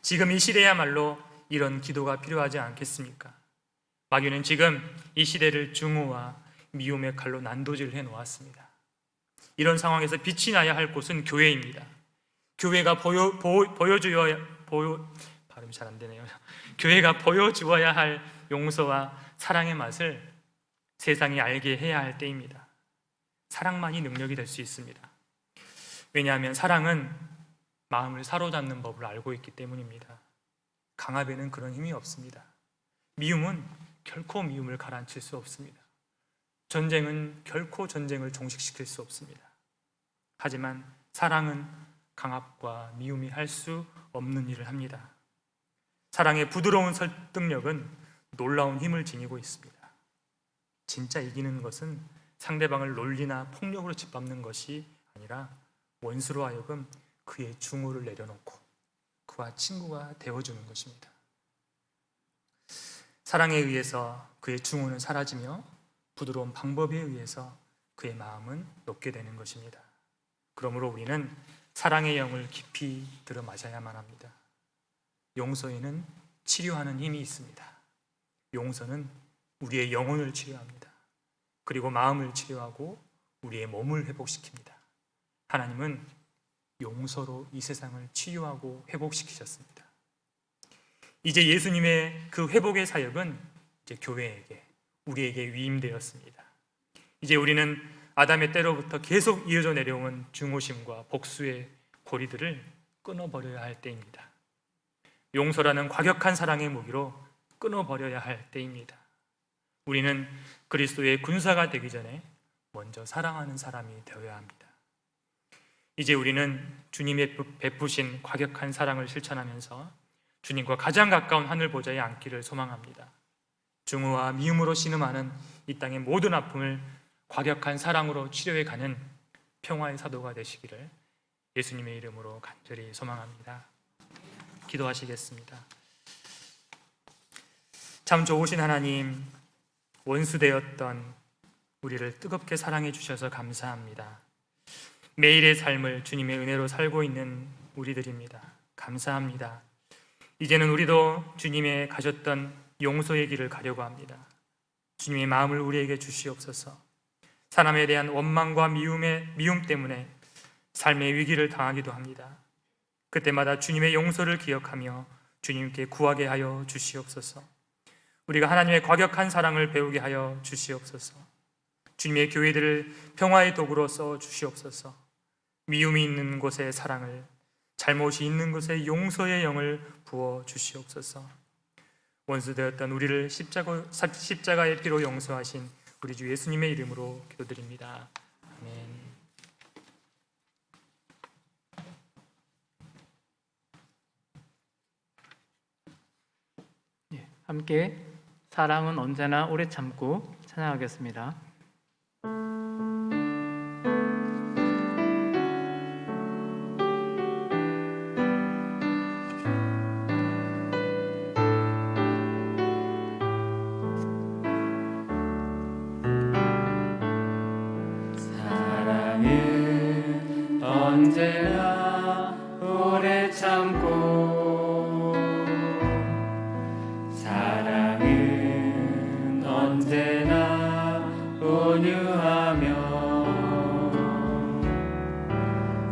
지금 이 시대야말로 이런 기도가 필요하지 않겠습니까? 마귀는 지금 이 시대를 증오와 미움의 칼로 난도질해 놓았습니다. 이런 상황에서 빛이 나야 할 곳은 교회입니다. 교회가 발음이 잘 안 되네요. 교회가 보여주어야 할 용서와 사랑의 맛을 세상이 알게 해야 할 때입니다. 사랑만이 능력이 될 수 있습니다. 왜냐하면 사랑은 마음을 사로잡는 법을 알고 있기 때문입니다. 강압에는 그런 힘이 없습니다. 미움은 결코 미움을 가라앉힐 수 없습니다. 전쟁은 결코 전쟁을 종식시킬 수 없습니다. 하지만 사랑은 강압과 미움이 할 수 없는 일을 합니다. 사랑의 부드러운 설득력은 놀라운 힘을 지니고 있습니다. 진짜 이기는 것은 상대방을 논리나 폭력으로 짓밟는 것이 아니라 원수로 하여금 그의 중후를 내려놓고 그와 친구가 되어주는 것입니다. 사랑에 의해서 그의 중후는 사라지며 부드러운 방법에 의해서 그의 마음은 녹게 되는 것입니다. 그러므로 우리는 사랑의 영을 깊이 들어 마셔야만 합니다. 용서에는 치료하는 힘이 있습니다. 용서는 우리의 영혼을 치료합니다. 그리고 마음을 치료하고 우리의 몸을 회복시킵니다. 하나님은 용서로 이 세상을 치유하고 회복시키셨습니다. 이제 예수님의 그 회복의 사역은 이제 교회에게, 우리에게 위임되었습니다. 이제 우리는 아담의 때로부터 계속 이어져 내려온 중호심과 복수의 고리들을 끊어버려야 할 때입니다. 용서라는 과격한 사랑의 무기로 끊어버려야 할 때입니다. 우리는 그리스도의 군사가 되기 전에 먼저 사랑하는 사람이 되어야 합니다. 이제 우리는 주님의 베푸신 과격한 사랑을 실천하면서 주님과 가장 가까운 하늘 보좌에 앉기를 소망합니다. 중후와 미움으로 신음하는 이 땅의 모든 아픔을 과격한 사랑으로 치료해가는 평화의 사도가 되시기를 예수님의 이름으로 간절히 소망합니다. 기도하시겠습니다. 참 좋으신 하나님, 원수되었던 우리를 뜨겁게 사랑해 주셔서 감사합니다. 매일의 삶을 주님의 은혜로 살고 있는 우리들입니다. 감사합니다. 이제는 우리도 주님의 가셨던 용서의 길을 가려고 합니다. 주님의 마음을 우리에게 주시옵소서. 사람에 대한 원망과 미움 때문에 삶의 위기를 당하기도 합니다. 그때마다 주님의 용서를 기억하며 주님께 구하게 하여 주시옵소서. 우리가 하나님의 과격한 사랑을 배우게 하여 주시옵소서. 주님의 교회들을 평화의 도구로 써 주시옵소서. 미움이 있는 곳에 사랑을, 잘못이 있는 곳에 용서의 영을 부어 주시옵소서. 원수되었던 우리를 십자가의 피로 용서하신 우리 주 예수님의 이름으로 기도드립니다. 아멘. 함께 사랑은 언제나 오래 참고 찬양하겠습니다. 사랑은 언제나 오래 참고 사랑은 언제나 온유하며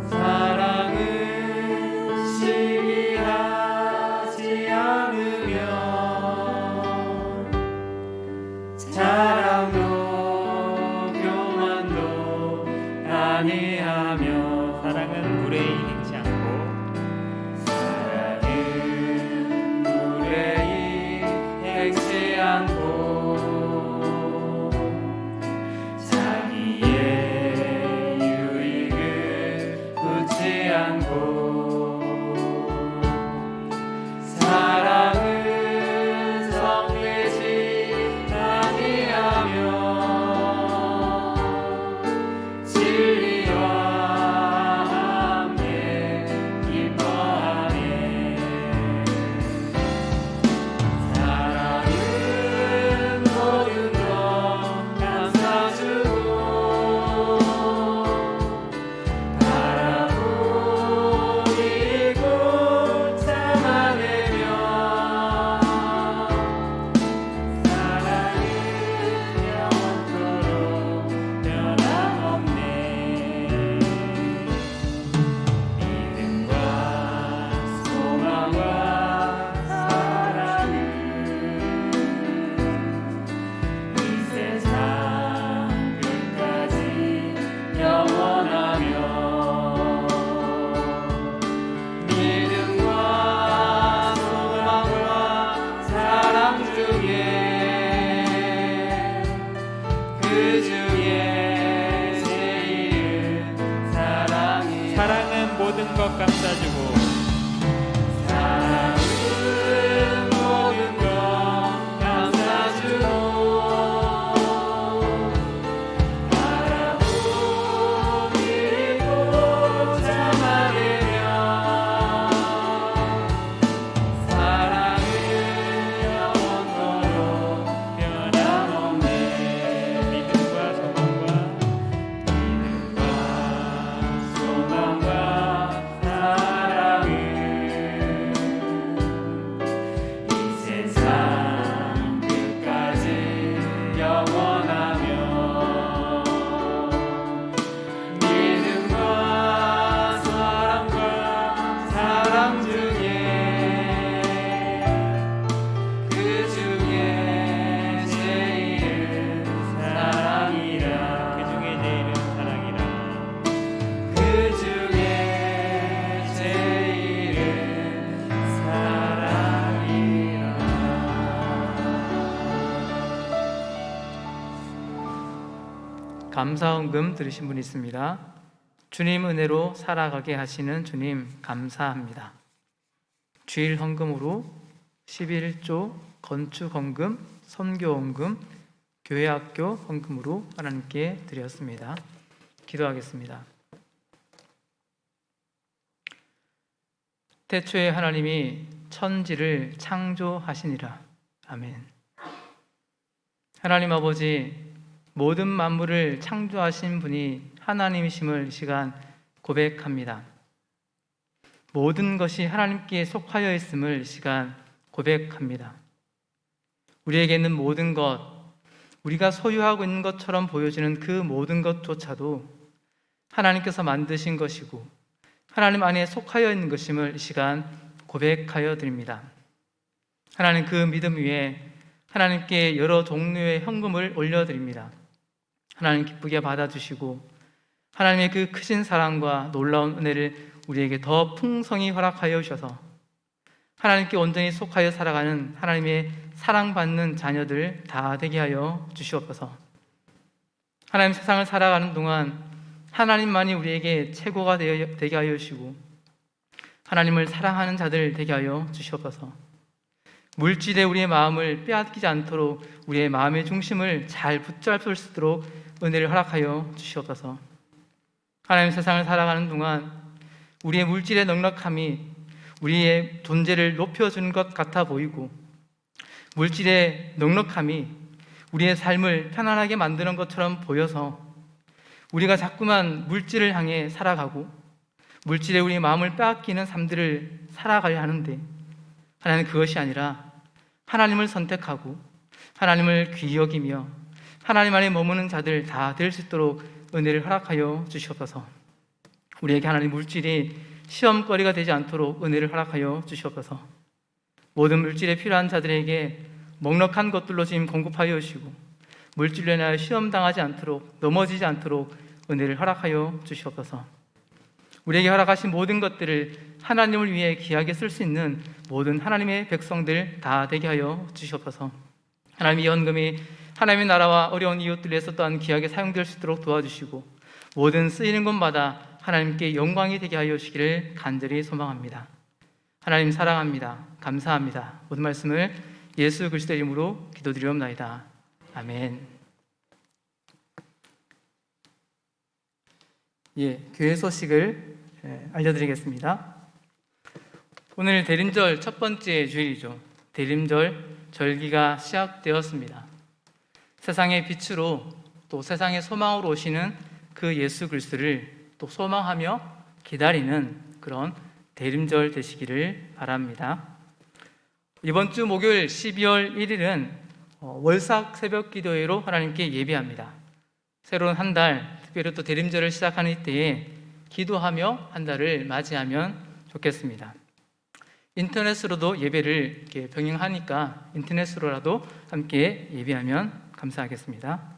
사랑은 시기하지 않으며 자랑도 교만도 아니하며 사랑은 무례히 행치 않고 사랑은 무례히 행치 않고 자기의 유익을 굳지 않고 사랑은 성내지 아니하며 진리와 함께 기뻐하네. 사랑은 모든 것 감싸주고 바라보이고 참아내며 사랑은 영원토록 변함없네. 사랑은 모든 것 감싸주고 사랑은 모든 것 감싸주고 바라보기를 꼭 참아내며 사랑은 영원토록 변함없네. 믿음과 소망과 사랑은 이 세상 끝까지 영원하며 믿음과 사랑과 사랑 중에 그 중에 제일은 사랑이라 그 중에 제일은 사랑이라. 그 중에 제일은 사랑이라. 감사헌금 들으신 분 있습니다. 주님 은혜로 살아가게 하시는 주님 감사합니다. 주일 헌금으로 11조 건축헌금, 선교헌금, 교회학교 헌금으로 하나님께 드렸습니다. 기도하겠습니다. 태초에 하나님이 천지를 창조하시니라. 아멘. 하나님 아버지, 모든 만물을 창조하신 분이 하나님이심을 이 시간 고백합니다. 모든 것이 하나님께 속하여 있음을 이 시간 고백합니다. 우리에게 있는 모든 것, 우리가 소유하고 있는 것처럼 보여지는 그 모든 것조차도 하나님께서 만드신 것이고 하나님 안에 속하여 있는 것임을 이 시간 고백하여 드립니다. 하나님, 그 믿음 위에 하나님께 여러 종류의 헌금을 올려드립니다. 하나님 기쁘게 받아주시고 하나님의 그 크신 사랑과 놀라운 은혜를 우리에게 더 풍성히 허락하여 주셔서 하나님께 온전히 속하여 살아가는 하나님의 사랑받는 자녀들 다 되게 하여 주시옵소서. 하나님, 세상을 살아가는 동안 하나님만이 우리에게 최고가 되게 하여 주시고 하나님을 사랑하는 자들 되게 하여 주시옵소서. 물질에 우리의 마음을 빼앗기지 않도록 우리의 마음의 중심을 잘 붙잡을 수 있도록 은혜를 허락하여 주시옵소서. 하나님, 세상을 살아가는 동안 우리의 물질의 넉넉함이 우리의 존재를 높여주는 것 같아 보이고 물질의 넉넉함이 우리의 삶을 편안하게 만드는 것처럼 보여서 우리가 자꾸만 물질을 향해 살아가고 물질에 우리의 마음을 빼앗기는 삶들을 살아가려 하는데 하나님, 그것이 아니라 하나님을 선택하고 하나님을 귀히 여기며 하나님 안에 머무는 자들 다 될 수 있도록 은혜를 허락하여 주시옵소서. 우리에게 하나님 물질이 시험거리가 되지 않도록 은혜를 허락하여 주시옵소서. 모든 물질에 필요한 자들에게 넉넉한 것들로 지금 공급하여 주시고 물질로 인하여 시험당하지 않도록 넘어지지 않도록 은혜를 허락하여 주시옵소서. 우리에게 허락하신 모든 것들을 하나님을 위해 귀하게 쓸 수 있는 모든 하나님의 백성들 다 되게 하여 주시옵소서. 하나님의 헌금이 하나님의 나라와 어려운 이웃들 위해서 또한 귀하게 사용될 수 있도록 도와주시고 모든 쓰이는 곳마다 하나님께 영광이 되게 하여 주시기를 간절히 소망합니다. 하나님 사랑합니다. 감사합니다. 모든 말씀을 예수 그리스도의 이름으로 기도드리옵나이다. 아멘. 교회 소식을 알려드리겠습니다. 오늘 대림절 첫 번째 주일이죠. 대림절 절기가 시작되었습니다. 세상의 빛으로 또 세상의 소망으로 오시는 그 예수 그리스도를 또 소망하며 기다리는 그런 대림절 되시기를 바랍니다. 이번 주 목요일 12월 1일은 월삭 새벽 기도회로 하나님께 예배합니다. 새로운 한 달, 특별히 또 대림절을 시작하는 이때에 기도하며 한 달을 맞이하면 좋겠습니다. 인터넷으로도 예배를 이렇게 병행하니까 인터넷으로라도 함께 예배하면 감사하겠습니다.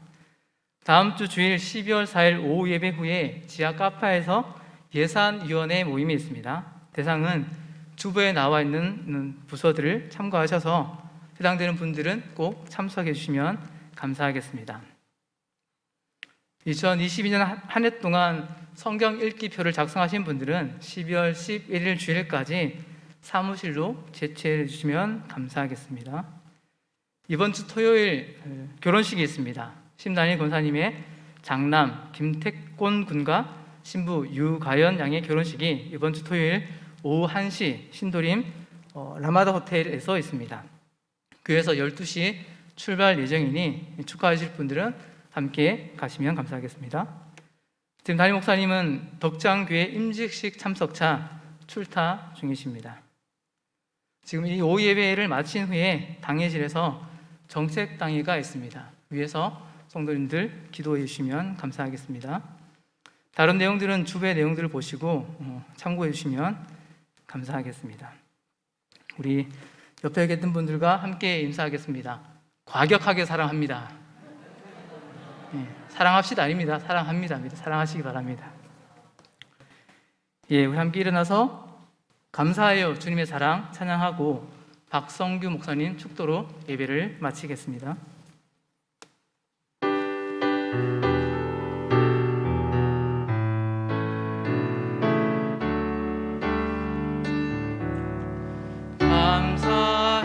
다음 주 주일 12월 4일 오후 예배 후에 지하 카페에서 예산위원회 모임이 있습니다. 대상은 주부에 나와 있는 부서들을 참고하셔서 해당되는 분들은 꼭 참석해 주시면 감사하겠습니다. 2022년 한 해 동안 성경 읽기표를 작성하신 분들은 12월 11일 주일까지 사무실로 제출해 주시면 감사하겠습니다. 이번 주 토요일 결혼식이 있습니다. 심단일 권사님의 장남 김택곤 군과 신부 유가연 양의 결혼식이 이번 주 토요일 오후 1시 신도림 라마다 호텔에서 있습니다. 교회에서 12시 출발 예정이니 축하하실 분들은 함께 가시면 감사하겠습니다. 지금 담임 목사님은 덕장교회 임직식 참석차 출타 중이십니다. 지금 이 오후 예배를 마친 후에 당회실에서 정책 당회가 있습니다. 위에서 성도님들 기도해 주시면 감사하겠습니다. 다른 내용들은 주배 내용들을 보시고 참고해 주시면 감사하겠습니다. 우리 옆에 계신 분들과 함께 인사하겠습니다. 과격하게 사랑합니다. 사랑합시다 아닙니다. 사랑합니다. 사랑하시기 바랍니다. 우리 함께 일어나서 감사하여 주님의 사랑 찬양하고 박성규 목사님 축도로 예배를 마치겠습니다.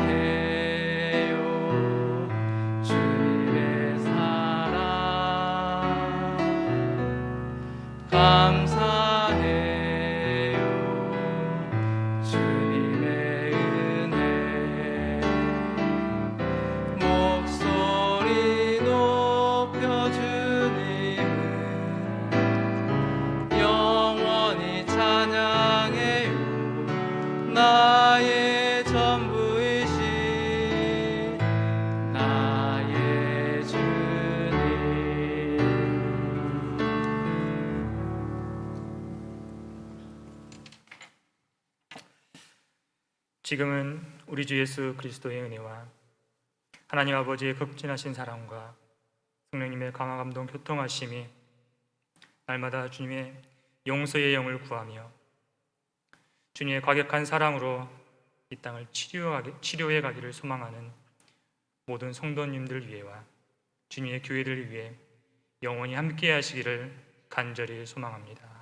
감사해요 주님의 사랑 감사해요 주님의 은혜 목소리 높여 주님을 영원히 찬양해요 나의 전부이신 나의 주님. 지금은 우리 주 예수 그리스도의 은혜와 하나님 아버지의 극진하신 사랑과 성령님의 강화 감동 교통하심이 날마다 주님의 용서의 영을 구하며 주님의 과격한 사랑으로 이 땅을 치료해 가기를 소망하는 모든 성도님들 위해와 주님의 교회를 위해 영원히 함께 하시기를 간절히 소망합니다.